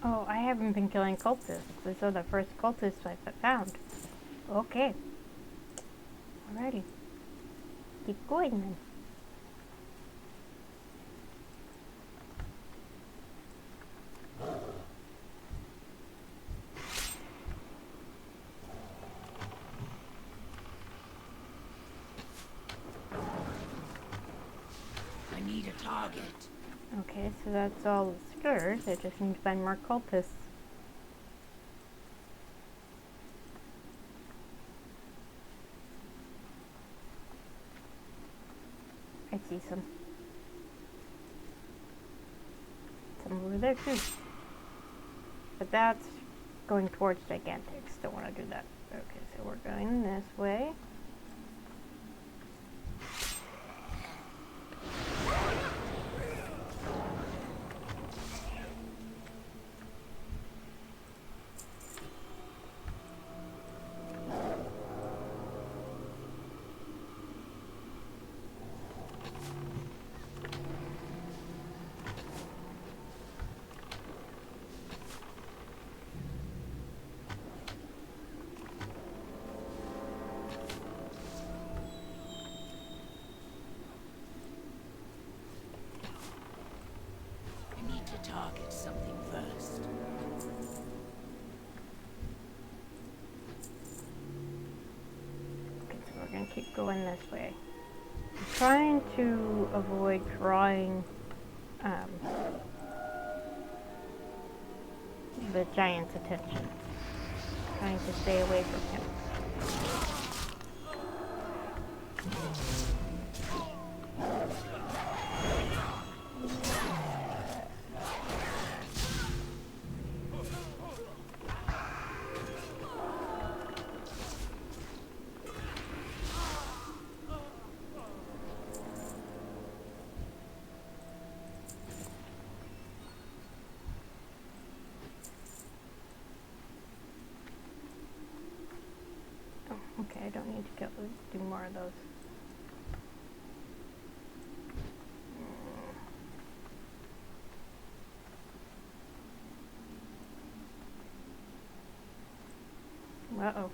Oh, I haven't been killing cultists. These are the first cultists I've found. Okay. Alrighty. Keep going then. I need a target. Okay, so that's all the Scourge. I just need to find more cultists. I see some. Some over there too. But that's going towards Gigantics. Don't want to do that. Okay, so we're going this way. going this way. I'm trying to avoid drawing the giant's attention. Trying to stay away from him. Okay, I don't need to do more of those. Uh-oh.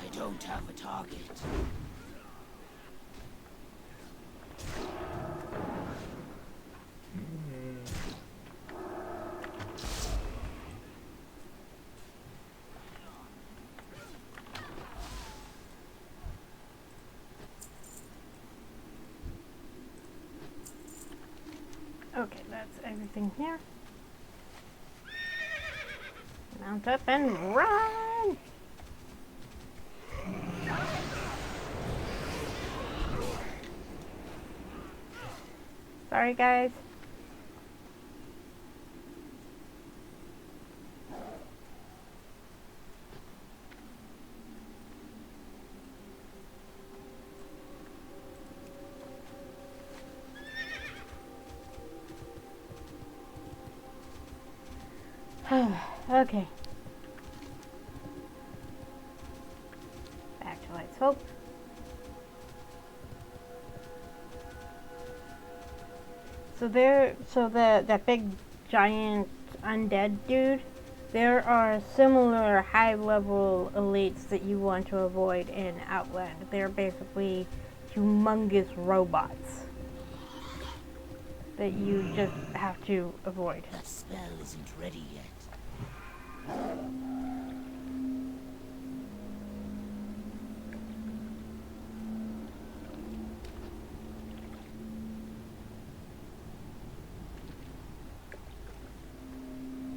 I don't have a target. Okay, that's everything here. Mount up and run! Sorry, guys. Okay. Back to Light's Hope. So that big giant undead dude, there are similar high-level elites that you want to avoid in Outland. They're basically humongous robots that you just have to avoid. That spell isn't ready yet.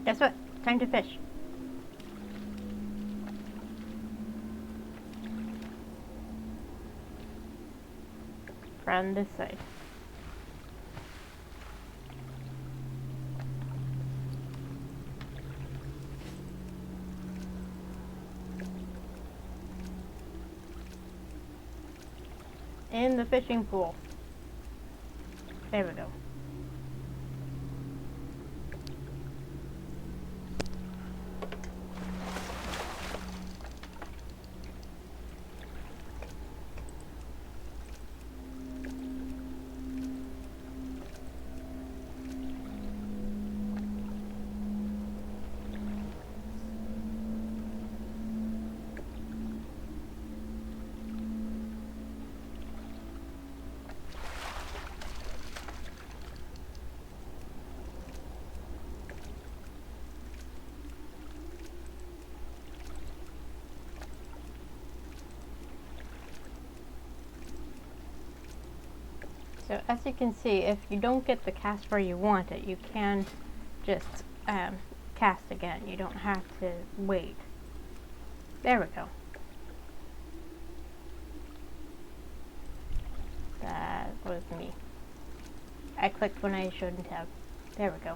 Guess what? Time to fish. From this side. In the fishing pool. There we go. So as you can see, if you don't get the cast where you want it, you can just cast again. You don't have to wait. There we go. That was me. I clicked when I shouldn't have. There we go.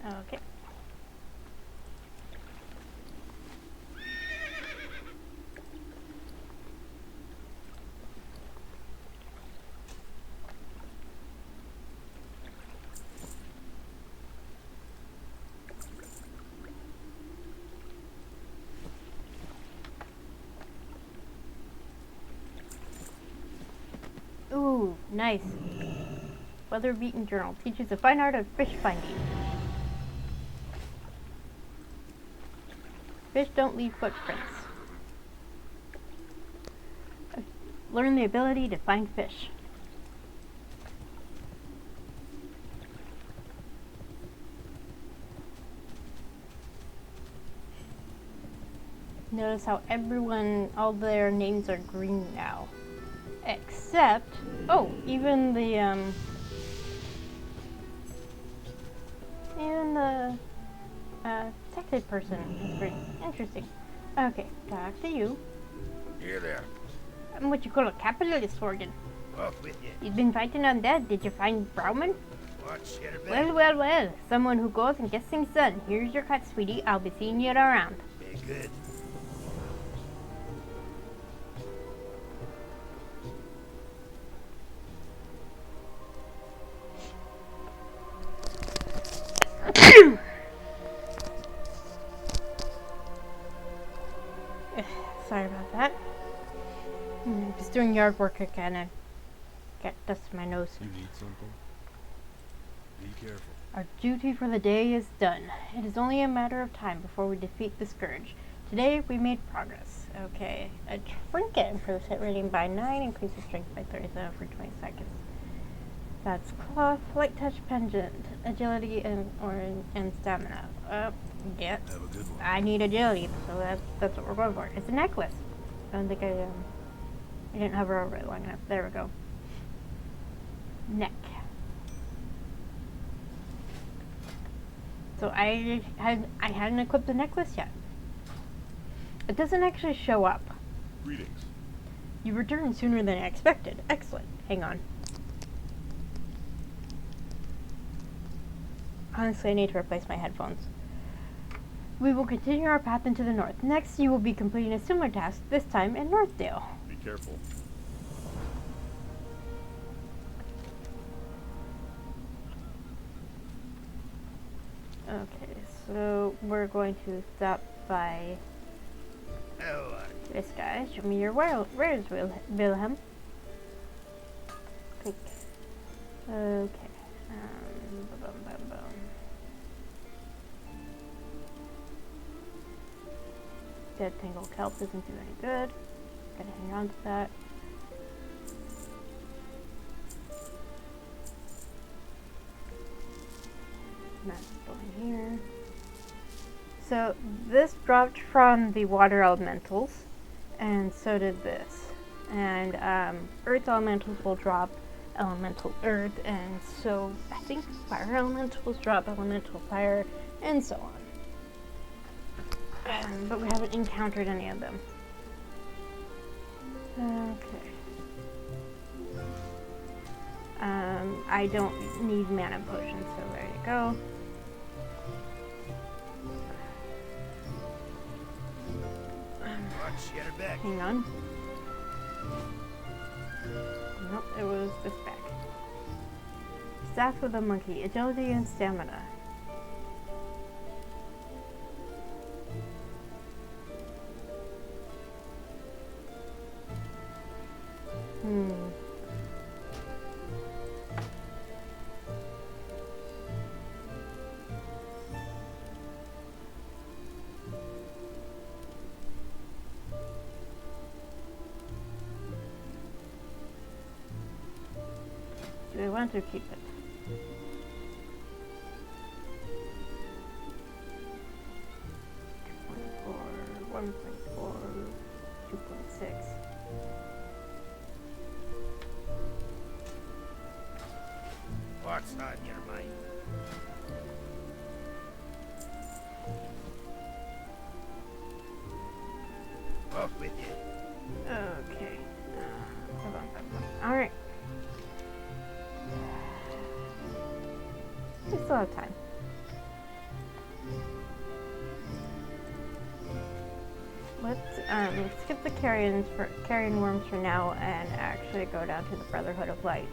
Okay. Ooh, nice. weather-beaten journal teaches the fine art of fish finding. Fish don't leave footprints. Learn the ability to find fish. Notice how all their names are green now. Except, even the protected person is pretty interesting. Okay, back to you. Here there. I'm what you call a capitalist, Worgen. Off with you. You've been fighting undead. Did you find Browman? Watch your back. Well. Someone who goes and gets things done. Here's your cut, sweetie. I'll be seeing you around. Be good. Sorry about that. Just doing yard work again and got dust in my nose. You need something? Be careful. Our duty for the day is done. It is only a matter of time before we defeat the Scourge. Today we made progress. Okay, a trinket improves hit rating by 9, increases strength by 37 for 20 seconds. That's cloth, light touch pendant, agility and stamina. Yeah. Have a good one. I need agility, so that's what we're going for. It's a necklace. I don't think I didn't hover over it long enough. There we go. Neck. So I hadn't equipped the necklace yet. It doesn't actually show up. Greetings. You returned sooner than I expected. Excellent. Hang on. Honestly, I need to replace my headphones. We will continue our path into the north. Next, you will be completing a similar task, this time in Northdale. Be careful. Okay, so we're going to stop by Oh, this guy. Show me your wares, Wilhelm. Click. Okay. Boom, boom, boom. Dead tangled kelp doesn't do any good. Gotta hang on to that. That's going here. So this dropped from the water elementals, and so did this. And earth elementals will drop elemental earth, and so I think fire elementals drop elemental fire, and so on. But we haven't encountered any of them. Okay. I don't need mana potions, so there you go. watch your back. Hang on. Nope, it was this bag. Staff with a monkey, agility and stamina. Do I want to keep it? $2.4, 1.4, 2.6. What's on your mind? Off with you. Okay. Alright. We still have time. Let's skip the carrion worms for now and actually go down to the Brotherhood of Light.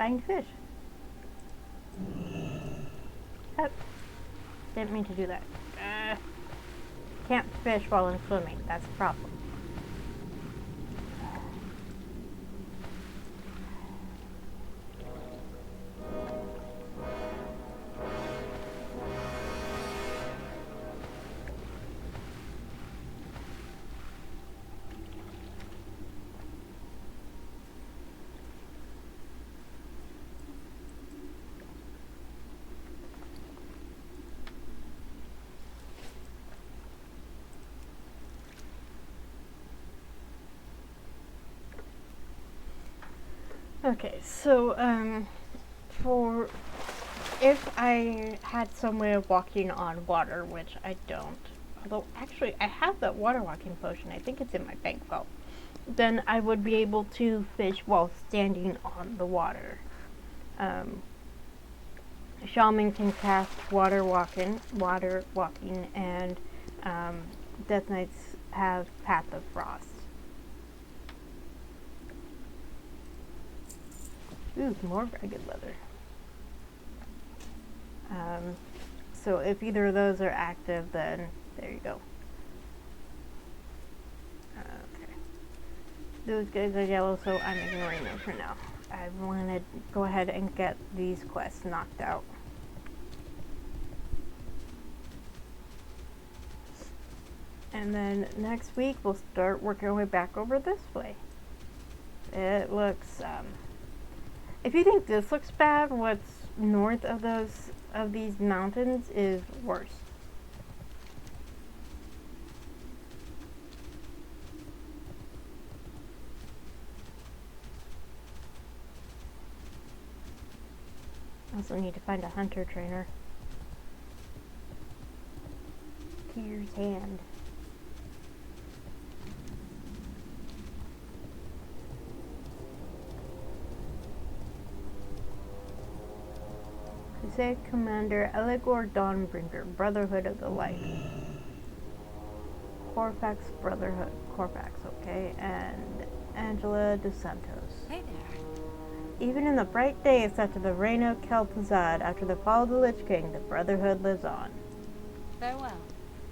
find fish. Oh, didn't mean to do that. Can't fish while I'm swimming. That's a problem. Okay, so for if I had some way of walking on water, which I don't, although actually I have that water walking potion, I think it's in my bank vault, then I would be able to fish while standing on the water. Shaman can cast water walking, and Death Knights have Path of Frost. Ooh, more ragged leather. So if either of those are active, then there you go. Okay. Those guys are yellow, so I'm ignoring them for now. I want to go ahead and get these quests knocked out. And then next week we'll start working our way back over this way. It looks, if you think this looks bad, what's north of these mountains is worse. Also need to find a hunter trainer. Tyr's Hand. Crusade Commander Eligor Dawnbringer, Brotherhood of the Light. Corfax Brotherhood, Corfax, okay, and Angela dos Santos. Hey there. Even in the bright days after the reign of Kel'Thuzad, after the fall of the Lich King, the Brotherhood lives on. Farewell.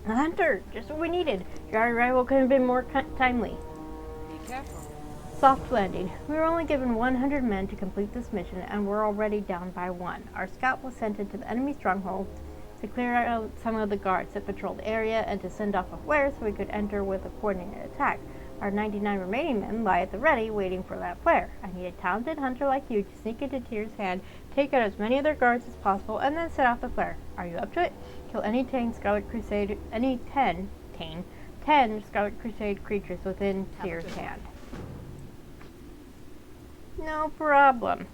A hunter, just what we needed. Your arrival couldn't have been more timely. Be careful. Soft landing. We were only given 100 men to complete this mission, and we're already down by one. Our scout was sent into the enemy stronghold to clear out some of the guards that patrolled the area and to send off a flare so we could enter with a coordinated attack. Our 99 remaining men lie at the ready, waiting for that flare. I need a talented hunter like you to sneak into Tyr's Hand, take out as many of their guards as possible, and then set off the flare. Are you up to it? Kill any 10 Scarlet Crusade creatures within Tyr's Hand. No problem.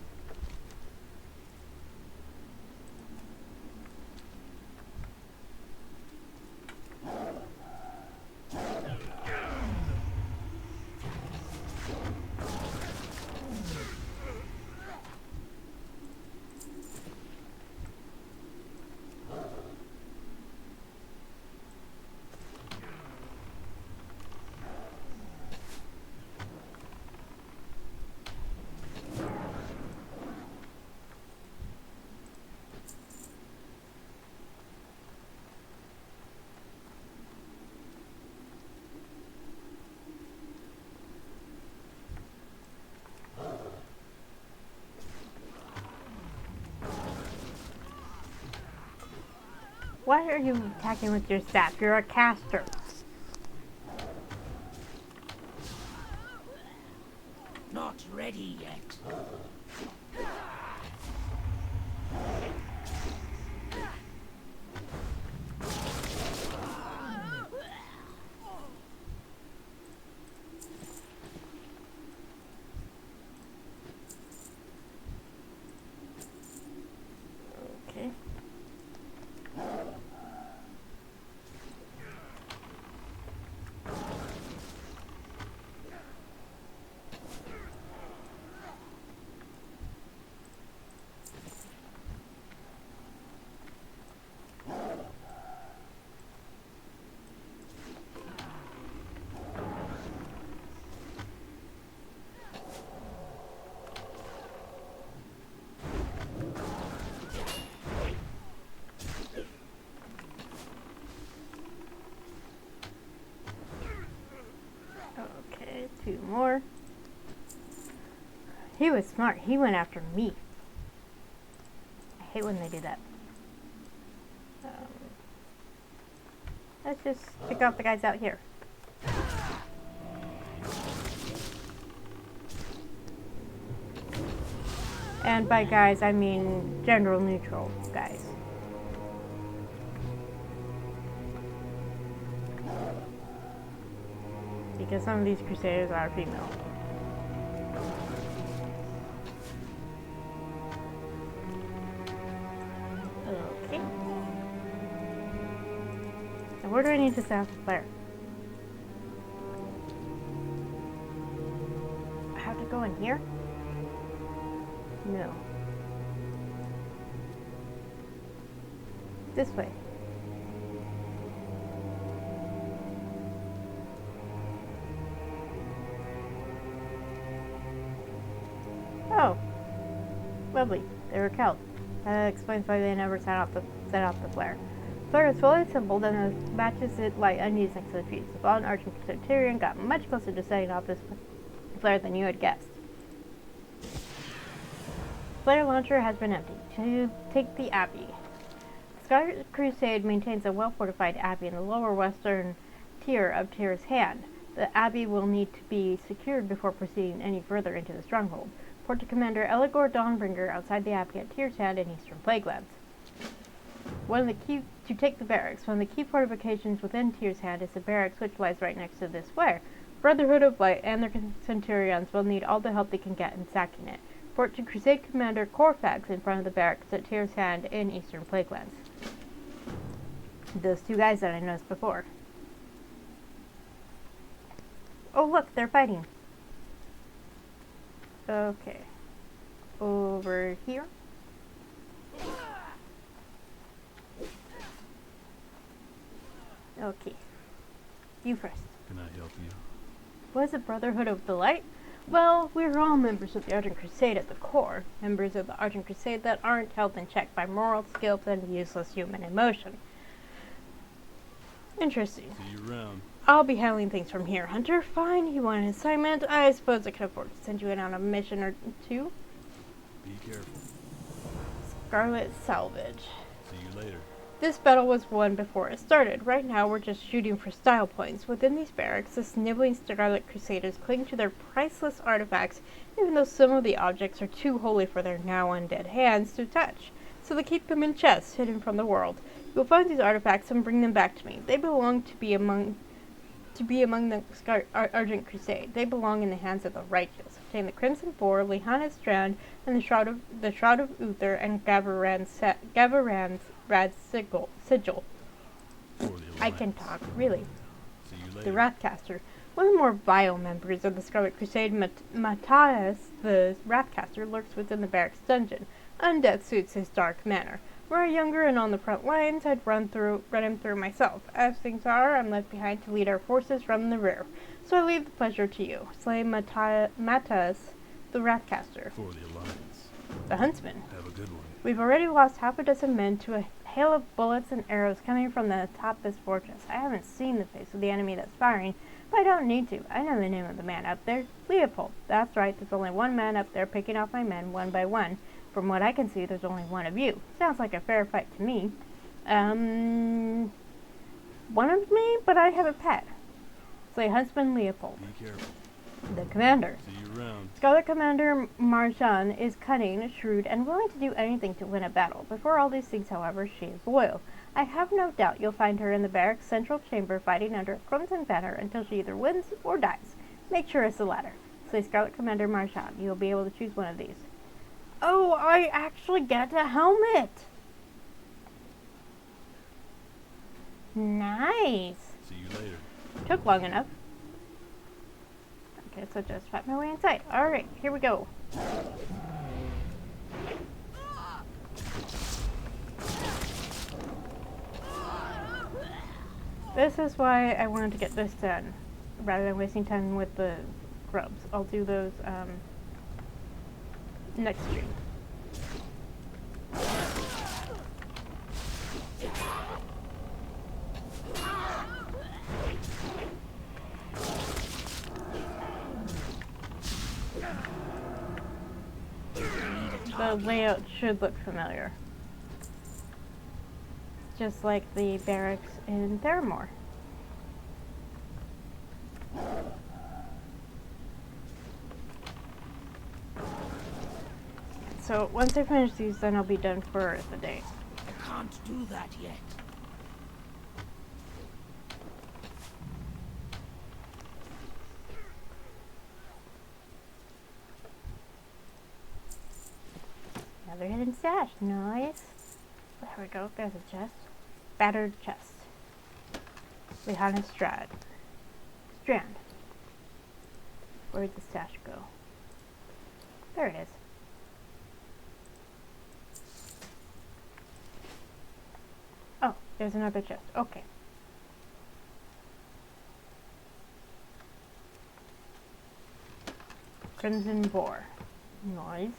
Why are you attacking with your staff? You're a caster. Not ready yet. Okay. more. He was smart. He went after me. I hate when they do that. Let's just pick out the guys out here. And by guys, I mean general neutral guys. Because some of these crusaders are female. Okay. Now where do I need to set up the flare? I have to go in here? No. This way. Oh. Lovely. They were killed. That explains why they never set off the flare. The flare is fully assembled and the matches it light unused next to the fuse. The fallen arching Centurion got much closer to setting off this flare than you had guessed. Flare launcher has been emptied. To take the Abbey. Scarlet Crusade maintains a well-fortified Abbey in the lower western tier of Tyr's Hand. The Abbey will need to be secured before proceeding any further into the stronghold. Report to Commander Eligor Dawnbringer outside the Abbey at Tyr's Hand in eastern Plaguelands. To take the barracks. One of the key fortifications within Tyr's Hand is the barracks, which lies right next to this flare. Brotherhood of Light and their centurions will need all the help they can get in sacking it. Report to Crusade Commander Corfax in front of the barracks at Tyr's Hand in eastern Plaguelands. Those two guys that I noticed before. Oh look, they're fighting. Okay. Over here. Okay. You first. Can I help you? Was it Brotherhood of the Light? Well, we're all members of the Argent Crusade at the core. Members of the Argent Crusade that aren't held in check by moral skills and useless human emotion. Interesting. See you around. I'll be handling things from here, Hunter. Fine, you want an assignment? I suppose I can afford to send you in on a mission or two. Be careful. Scarlet Salvage. See you later. This battle was won before it started. Right now, we're just shooting for style points. Within these barracks, the sniveling Scarlet Crusaders cling to their priceless artifacts, even though some of the objects are too holy for their now undead hands to touch. So they keep them in chests, hidden from the world. You'll find these artifacts and bring them back to me. They belong to be among the Argent Crusade. They belong in the hands of the righteous. Obtain the Crimson Four, Lehana's Strand, and the Shroud of Uther, and Gavaran's Rad Sigil. I can talk, really. See you The later. Wrathcaster. One of the more vile members of the Scarlet Crusade, Matthias the Wrathcaster, lurks within the barracks dungeon. Undeath suits his dark manner. Were I younger and on the front lines, I'd run him through myself. As things are, I'm left behind to lead our forces from the rear. So I leave the pleasure to you. Slay Matthias the Wrathcaster. For the Alliance. The Huntsman. Have a good one. We've already lost half a dozen men to a hail of bullets and arrows coming from the top of this fortress. I haven't seen the face of the enemy that's firing, but I don't need to. I know the name of the man up there. Leopold. That's right, there's only one man up there picking off my men one by one. From what I can see, there's only one of you. Sounds like a fair fight to me. One of me, but I have a pet. Slay Huntsman Leopold. Be careful. The Commander. See you around. Scarlet Commander Marjan is cunning, shrewd, and willing to do anything to win a battle. Before all these things, however, she is loyal. I have no doubt you'll find her in the barracks' central chamber fighting under a crimson banner until she either wins or dies. Make sure it's the latter. Slay Scarlet Commander Marjan. You'll be able to choose one of these. Oh, I actually get a helmet! Nice! See you later. Took long enough. Okay, so just fight my way inside. Alright, here we go. This is why I wanted to get this done, rather than wasting time with the grubs. I'll do those, next stream. layout should look familiar. Just like the barracks in Theramore. So once I finish these, then I'll be done for the day. I can't do that yet. Another hidden stash. Nice. There we go. There's a chest. Battered chest. Behind a strand. Where'd the stash go? There it is. Oh, there's another chest. Okay. Crimson Boar. Nice.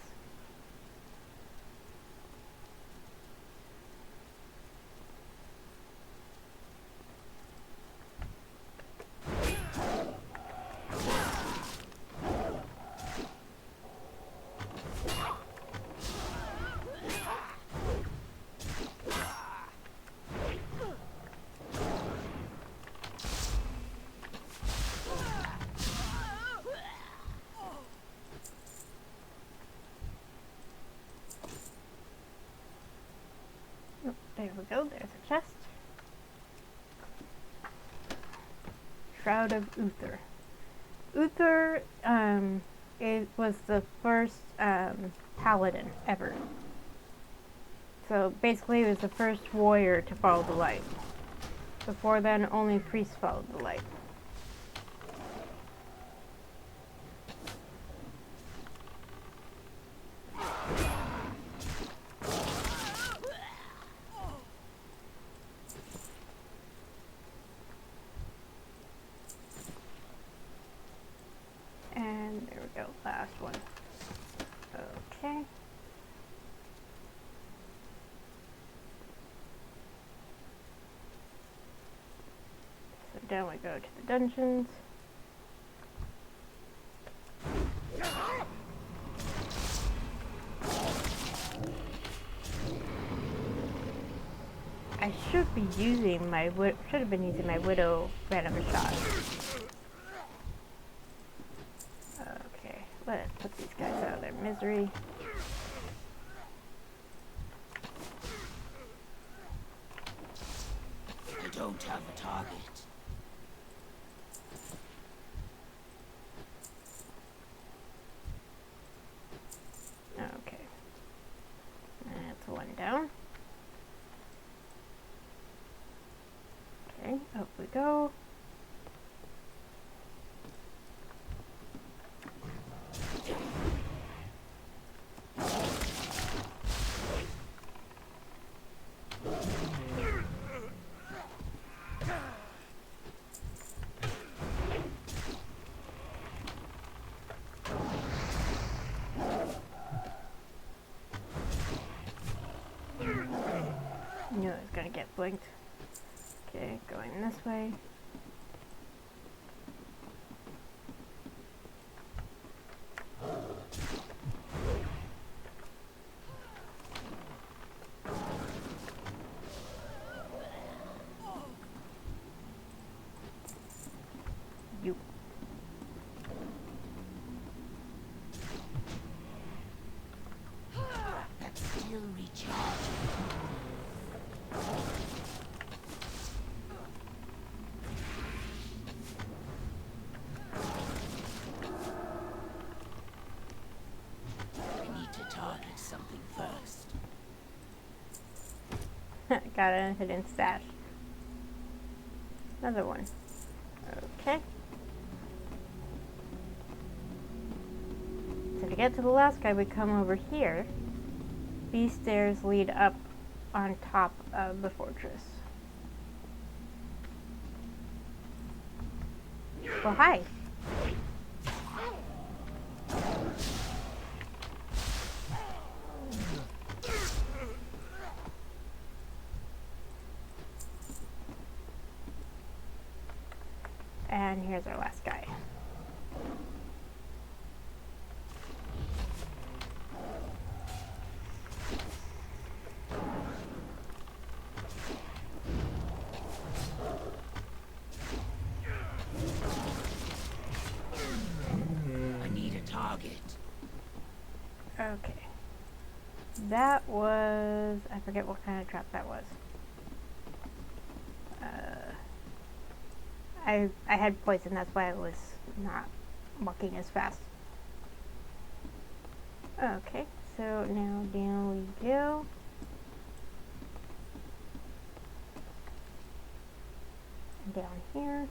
There we go, there's a chest. Shroud of Uther. Uther, it was the first paladin ever. So basically it was the first warrior to follow the light. Before then, only priests followed the light. And there we go, last one. Okay. So down we go to the dungeons. I should be using my should have been using my widow random shot. Okay, let's put these guys out of their misery. I don't have a target. Okay, that's one down. Okay, up we go. Knew I was gonna get blinked. Okay, going this way. You. That's still recharging. I need to target something first. Got a hidden stash. Another one. Okay. So to get to the last guy, we come over here. These stairs lead up on top of the fortress. Well, hi. And here's our last guy. Okay. That was... I forget what kind of trap that was. I had poison, that's why I was not walking as fast. Okay, so now down we go. And down here.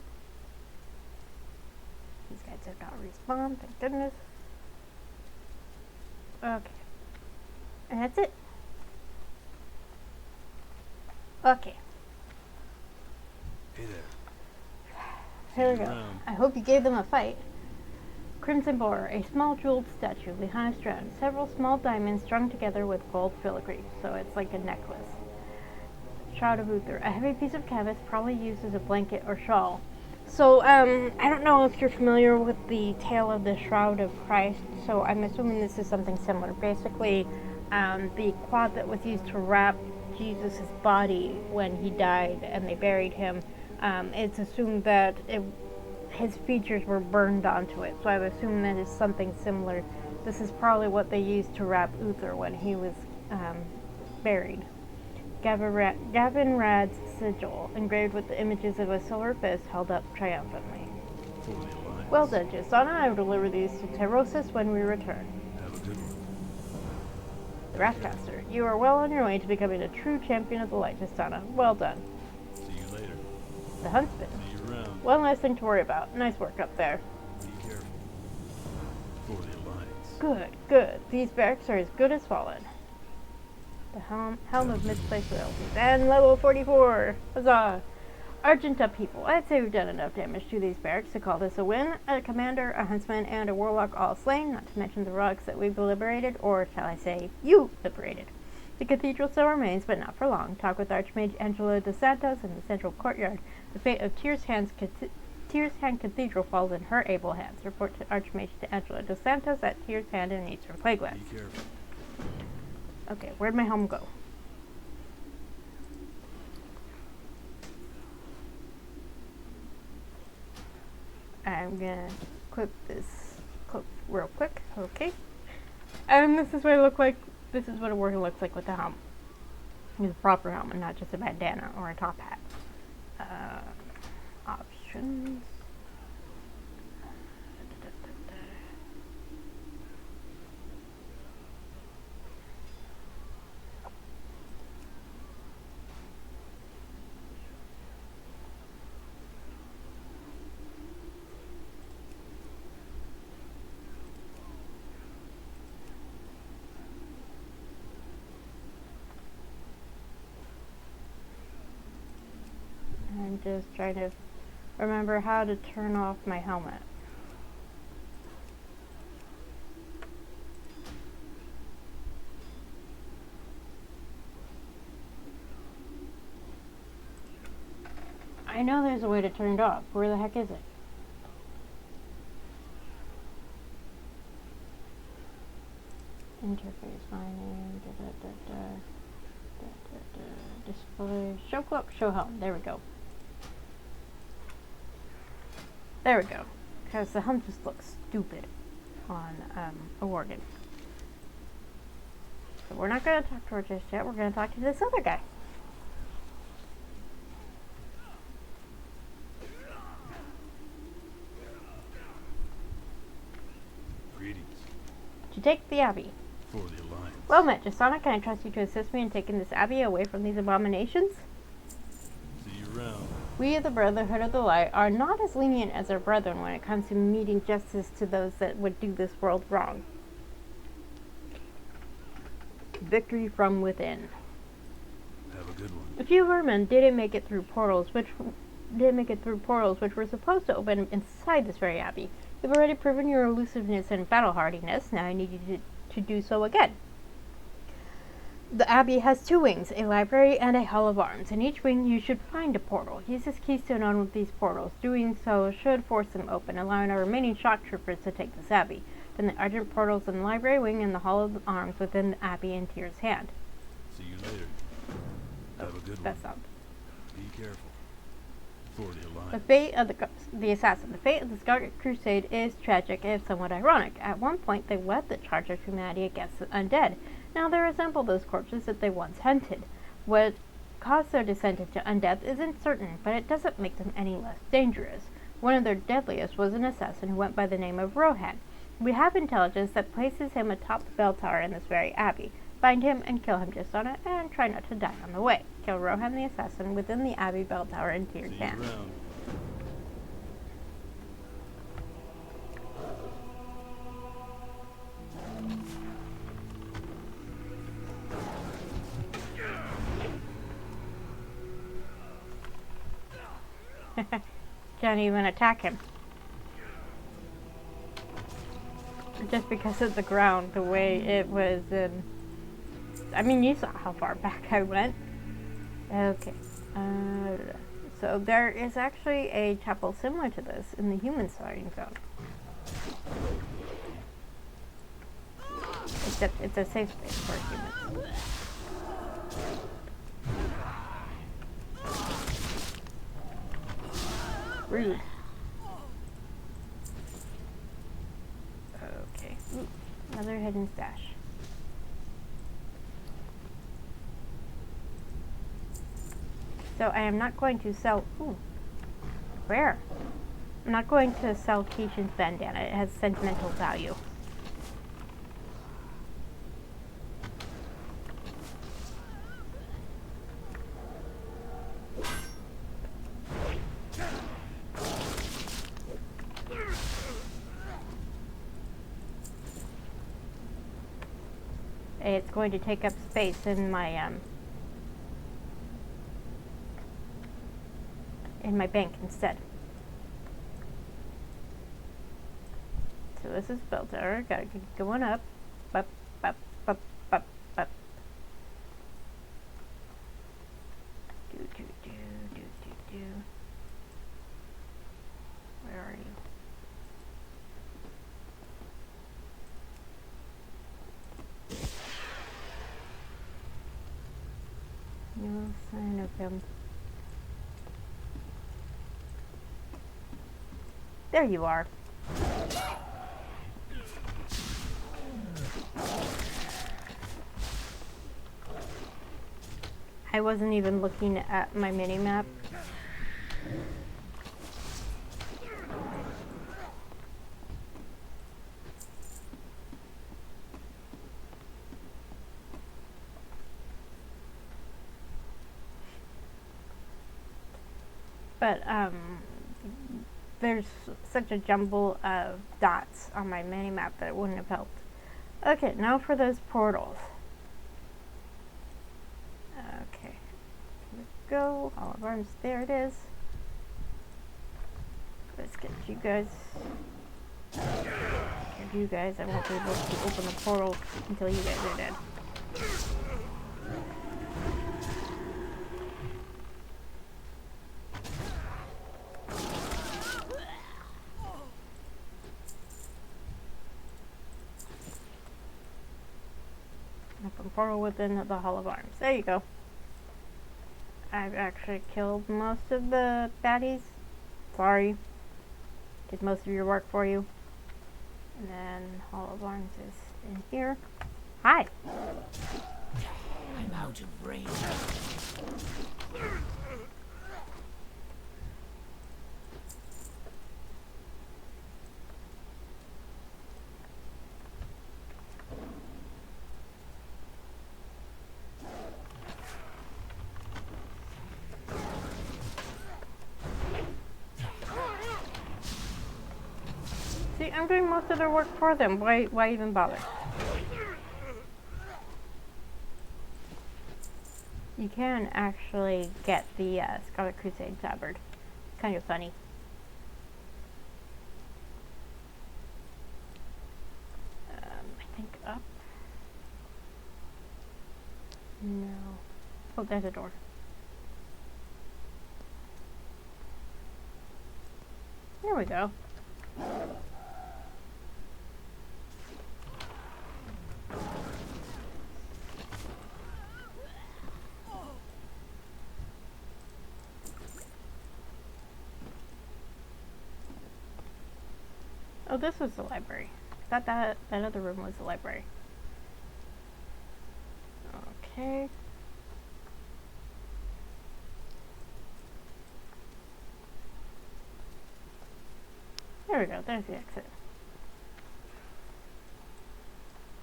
These guys have not respawned, thank goodness. Okay. And that's it. Okay. Hey there. Here we See you go. around. I hope you gave them a fight. Crimson Boar, a small jeweled statue behind a throne. Several small diamonds strung together with gold filigree, so it's like a necklace. Shroud of Uther, a heavy piece of canvas probably used as a blanket or shawl. So, I don't know if you're familiar with the tale of the Shroud of Christ, so I'm assuming this is something similar. Basically, the cloth that was used to wrap Jesus' body when he died and they buried him, it's assumed that his features were burned onto it, so I would assume that is something similar. This is probably what they used to wrap Uther when he was buried. Gavin Rad's sigil, engraved with the images of a silver fist held up triumphantly. For the Alliance. Well done, Jasana. I will deliver these to Terosis when we return. Have a good one. The Wrathcaster, you are well on your way to becoming a true champion of the light, Jasana. Well done. See you later. The Huntsman, See you around. one less thing to worry about. Nice work up there. Be careful. For the Alliance. Good, good. These barracks are as good as fallen. The helm of misplaced loyalties. And level 44! Huzzah! Argent upheaval. I'd say we've done enough damage to these barracks to call this a win. A commander, a huntsman, and a warlock all slain, not to mention the relics that we've liberated, or shall I say, you liberated. The cathedral still remains, but not for long. Talk with Archmage Angela de Santos in the central courtyard. The fate of Tears Hand Cathedral falls in her able hands. Report to Archmage Angela de Santos at Tears Hand in Eastern Plaguelands. Be careful. Okay, where'd my helm go? I'm gonna clip this clip real quick. Okay. And this is what it look like. This is what a worker looks like with the helm. With a proper helm and not just a bandana or a top hat. Options. I'm just trying to remember how to turn off my helmet. I know there's a way to turn it off. Where the heck is it? Interface mining, display, show cloak, show helm. There we go. There we go. Because the helm just looks stupid on a Worgen. So we're not going to talk to her just yet. We're going to talk to this other guy. Greetings. To take the Abbey. For the Alliance. Well met, Jasana. Can I trust you to assist me in taking this Abbey away from these abominations? See you around. We of the Brotherhood of the Light are not as lenient as our brethren when it comes to meeting justice to those that would do this world wrong. Victory from within. Have a good one. A few vermin didn't make it through portals, which were supposed to open inside this very abbey. You've already proven your elusiveness and battle hardiness. Now I need you to do so again. The abbey has two wings, a library and a hall of arms. In each wing you should find a portal. Use this keystone on one of these portals. Doing so should force them open, allowing our remaining shock troopers to take this abbey. Then the argent portals in the library wing and the hall of arms within the abbey in Tyr's hand. See you later. Have a good one. That sound. Be careful. For the The Alliance. fate of the assassin. The fate of the Scarlet Crusade is tragic, if somewhat ironic. At one point, they led the charge of humanity against the undead. Now they resemble those corpses that they once hunted. What caused their descent into undeath isn't certain, but it doesn't make them any less dangerous. One of their deadliest was an assassin who went by the name of Rohan. We have intelligence that places him atop the bell tower in this very abbey. Find him and kill him just on it, and try not to die on the way. Kill Rohan the assassin within the abbey bell tower into your See you camp. around. Can't even attack him. Just because of the ground, the way it was in... I mean, you saw how far back I went. Okay. So there is actually a chapel similar to this in the human starting zone. Except it's a safe space for humans. Rude. Okay. Ooh, another hidden stash. So I am not going to sell... Ooh. Rare. I'm not going to sell Keishan's bandana. It has sentimental value. It's going to take up space in my bank instead. So this is bell tower. Gotta keep going up. Up, up, up, up, up. Do, do, do, do, do, do. Where are you? No sign of him. There you are. I wasn't even looking at my mini-map. But, there's such a jumble of dots on my mini-map that it wouldn't have helped. Okay, now for those portals. Okay, here we go. All of arms, there it is. Let's get you guys. Get you guys. I won't be able to open the portal until you guys are dead. Open portal within the Hall of Arms. There you go. I've actually killed most of the baddies. Sorry. Did most of your work for you. And then Hall of Arms is in here. Hi. I'm out of range. See, I'm doing most of their work for them. Why even bother? You can actually get the Scarlet Crusade tabard. Kind of funny. I think up. No. Oh, there's a door. There we go. Oh, this was the library. I thought that other room was the library. Okay. There we go. There's the exit.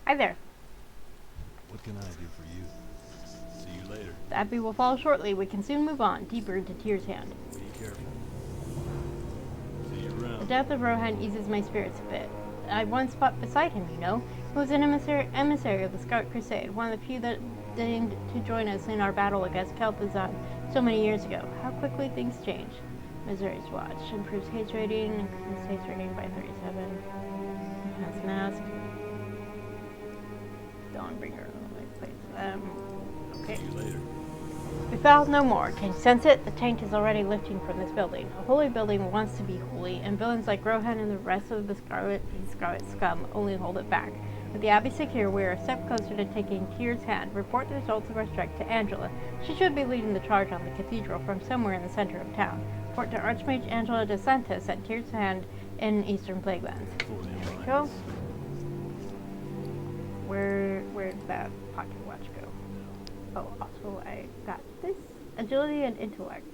Hi there. What can I do for you? See you later. The Abbey will fall shortly. We can soon move on, deeper into Tyr's hand. Be careful. See you The around. death of Rohan eases my spirits a bit. I once fought beside him, you know. He was an emissary of the Scarlet Crusade, one of the few that deigned to join us in our battle against Kel'Thuzad so many years ago. How quickly things change. Missouri's watch improves haste rating, increases haste rating by 37. Enhanced mask. Dawnbringer. Okay. See you later. We foul no more. Can you sense it? The taint is already lifting from this building. A holy building wants to be holy, and villains like Rohan and the rest of the Scarlet scum only hold it back. With the Abbey secure, we are a step closer to taking Tyr's hand. Report the results of our strike to Angela. She should be leading the charge on the cathedral from somewhere in the center of town. Report to Archmage Angela de Santos at Tyr's hand in eastern Plaguelands. For the There we Alliance. go. Where'd that pocket watch go? Oh, also I got this. Agility and intellect.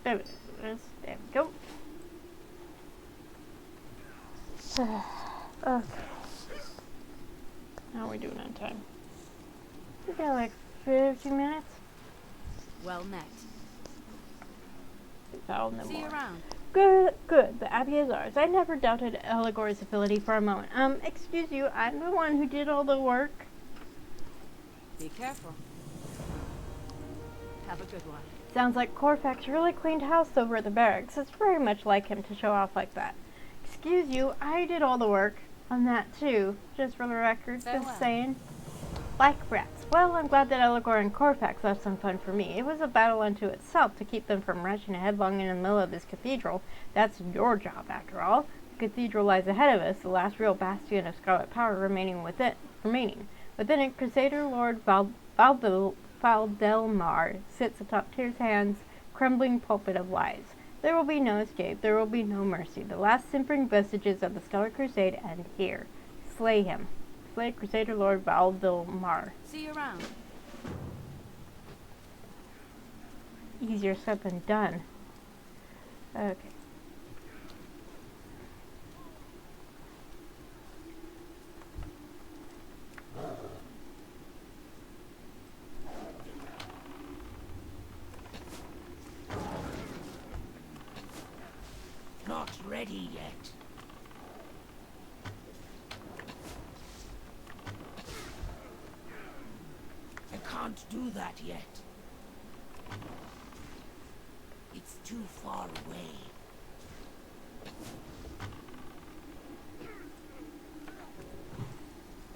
There it is. There we go. Okay. How are we doing on time? We got like 50 minutes. Well met. Oh, no See you more. around. Good, good. The Abbey is ours. I never doubted Eligor's ability for a moment. Excuse you, I'm the one who did all the work. Be careful. Have a good one. Sounds like Corfax really cleaned house over at the barracks. It's very much like him to show off like that. Excuse you, I did all the work on that too. Just for the record, Farewell. just saying. Like rats. Well, I'm glad that Eligor and Corfax left some fun for me. It was a battle unto itself to keep them from rushing headlong in the middle of this cathedral. That's your job, after all. The cathedral lies ahead of us, the last real bastion of scarlet power remaining. Within it, Crusader Lord Valdelmar sits atop Tyr's hand's crumbling pulpit of lies. There will be no escape. There will be no mercy. The last simpering vestiges of the Scarlet Crusade end here. Slay him. Slay Crusader Lord Valdelmar. See you around. Easier said than done. Okay. Not ready yet. I can't do that yet. It's too far away.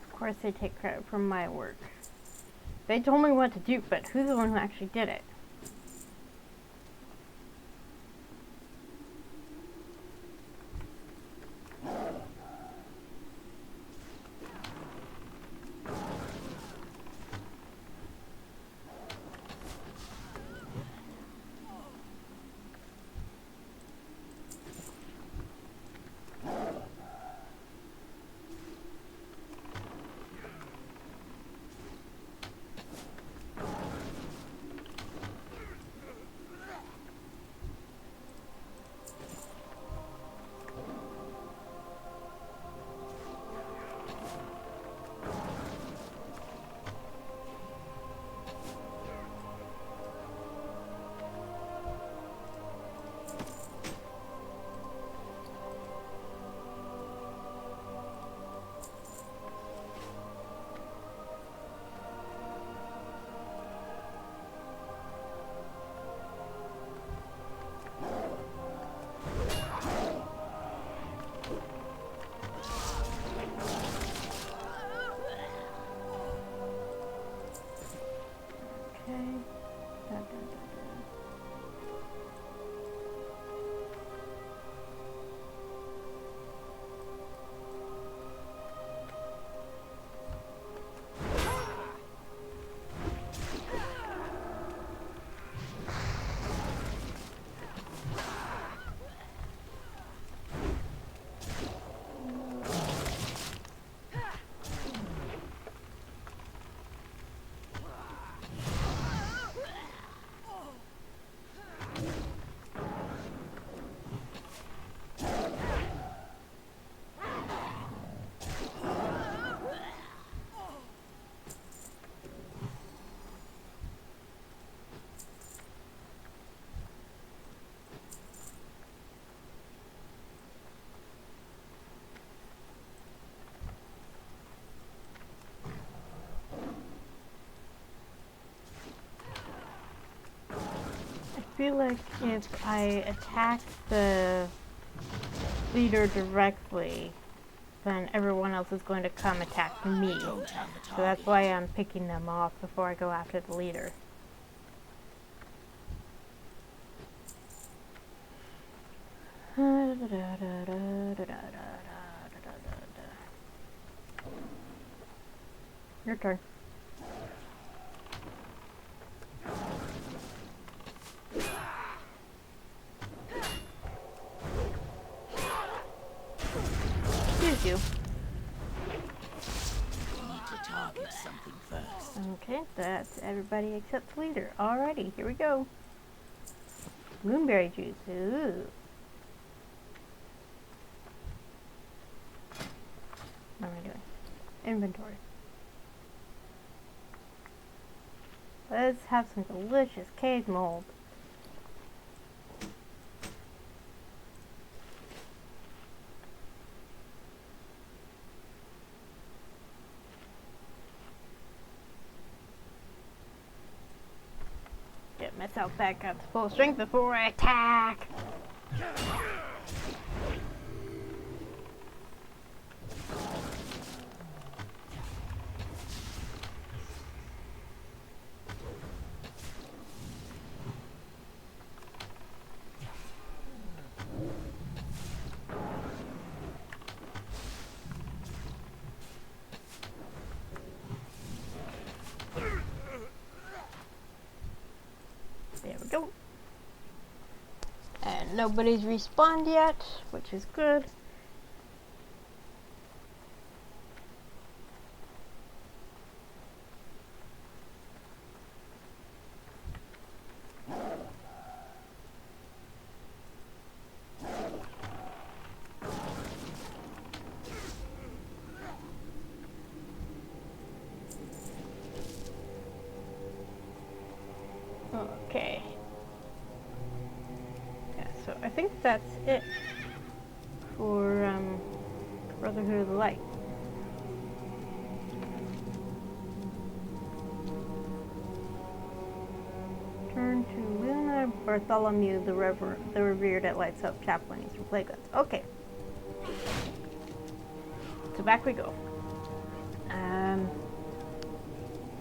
Of course they take credit for my work. They told me what to do, but who's the one who actually did it? feel like if I attack the leader directly, then everyone else is going to come attack me. Don't have the So that's target. why I'm picking them off before I go after the leader. Your turn. Excuse you. Need to target something first. Okay, that's everybody except the leader. Alrighty, here we go. Moonberry juice. Ooh. What am I doing? Inventory. Let's have some delicious cave mold. Get myself back up to full strength before I attack. There we go. And nobody's respawned yet, which is good. Okay. Yeah, so I think that's it for Brotherhood of the Light. Turn to Luna Bartholomew, the revered at Lights Up Chaplain from Plaguelands. Okay. So back we go.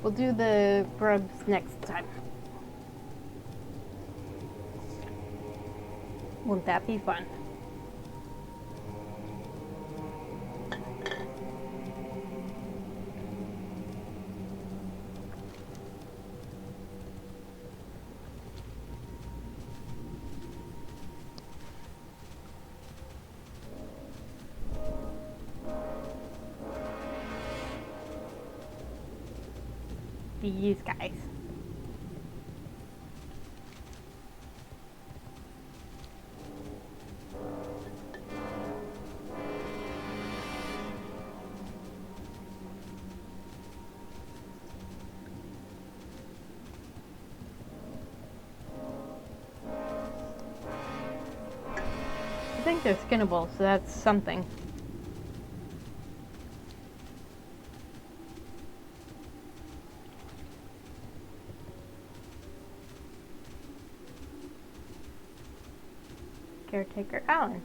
We'll do the grubs next time. Won't that be fun? These guys. I think they're skinnable, so that's something. Caretaker Alan.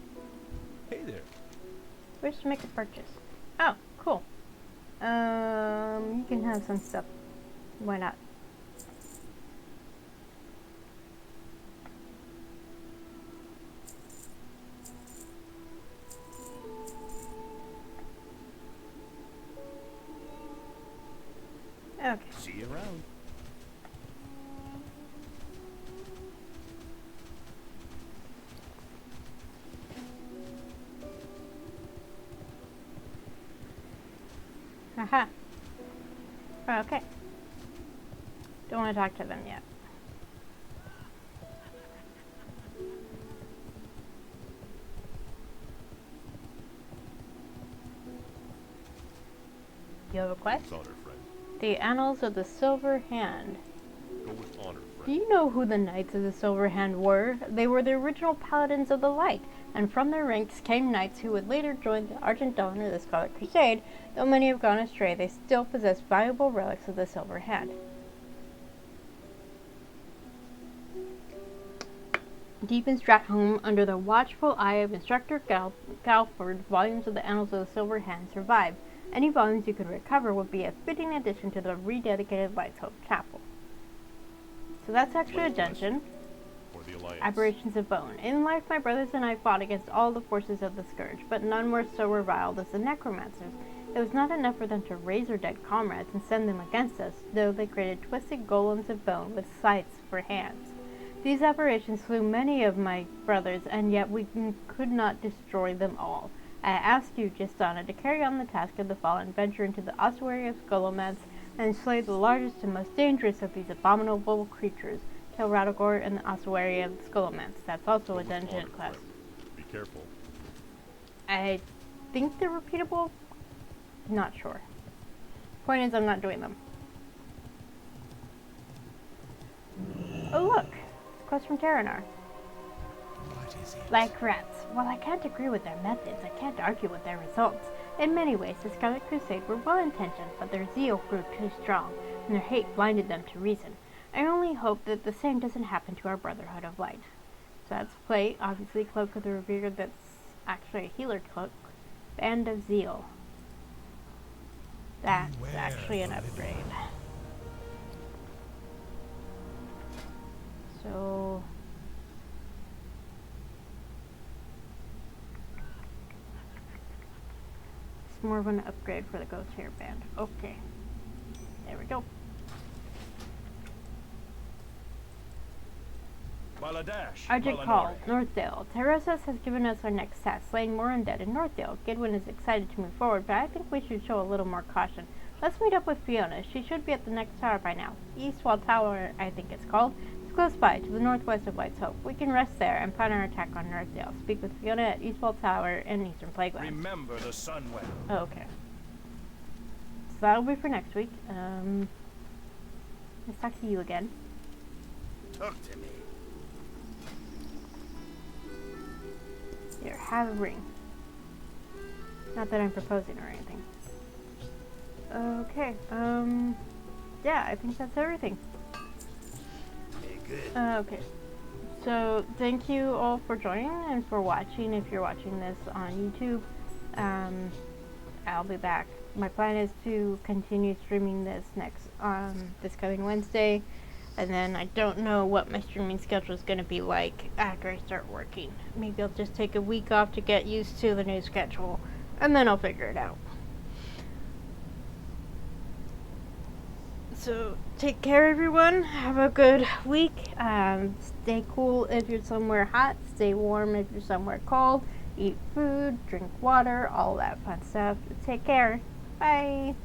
Hey there. Wish to make a purchase. Oh, cool. You can have some stuff. Why not? Okay. See you around. Aha. Oh, okay. Don't want to talk to them yet. You have a quest? It's honor, friend. The Annals of the Silver Hand. Go with honor, Do friend. you know who the Knights of the Silver Hand were? They were the original Paladins of the Light, and from their ranks came knights who would later join the Argent Dawn or the Scarlet Crusade. Though many have gone astray, they still possess valuable relics of the Silver Hand. Deep in Stratholme, under the watchful eye of Instructor Galford, volumes of the Annals of the Silver Hand survive. Any volumes you could recover would be a fitting addition to the rededicated Light's Hope Chapel. So that's actually a dungeon. For the Alliance. Aberrations of Bone. In life, my brothers and I fought against all the forces of the Scourge, but none were so reviled as the Necromancers. It was not enough for them to raise their dead comrades and send them against us, though they created twisted golems of bone with scythes for hands. These aberrations slew many of my brothers, and yet we could not destroy them all. I ask you, Justana, to carry on the task of the fallen, venture into the ossuary of Scholomance, and slay the largest and most dangerous of these abominable creatures. Kill Radagor in the ossuary of Scholomance. That's also a dungeon class. Be careful. I think they're repeatable. Not sure. Point is, I'm not doing them. Oh look! Quest from Terranar. What is it? Like rats. While I can't agree with their methods, I can't argue with their results. In many ways, the Scarlet Crusade were well-intentioned, but their zeal grew too strong, and their hate blinded them to reason. I only hope that the same doesn't happen to our Brotherhood of Light. So that's plate, obviously Cloak of the Revered, that's actually a healer cloak. Band of Zeal. That's actually an upgrade. So it's more of an upgrade for the Ghost Hairband. Okay. There we go. Baladash. Argent Malinori. Call, Northdale. Teresos has given us our next task, slaying more undead in Northdale. Gidwin is excited to move forward, but I think we should show a little more caution. Let's meet up with Fiona. She should be at the next tower by now. Eastwall Tower, I think it's called. It's close by, to the northwest of Light's Hope. We can rest there and plan our attack on Northdale. Speak with Fiona at Eastwall Tower in Eastern Plaguelands. Remember the Sunwell. Oh, okay. So that'll be for next week. Let's talk to you again. Talk to me. Here, have a ring. Not that I'm proposing or anything. Okay, yeah, I think that's everything. Hey, good. Okay, so thank you all for joining and for watching. If you're watching this on YouTube, I'll be back. My plan is to continue streaming this this coming Wednesday, and then I don't know what my streaming schedule is going to be like after I start working. Maybe I'll just take a week off to get used to the new schedule, and then I'll figure it out. So take care, everyone. Have a good week. Stay cool if you're somewhere hot. Stay warm if you're somewhere cold. Eat food, drink water, all that fun stuff. Take care. Bye.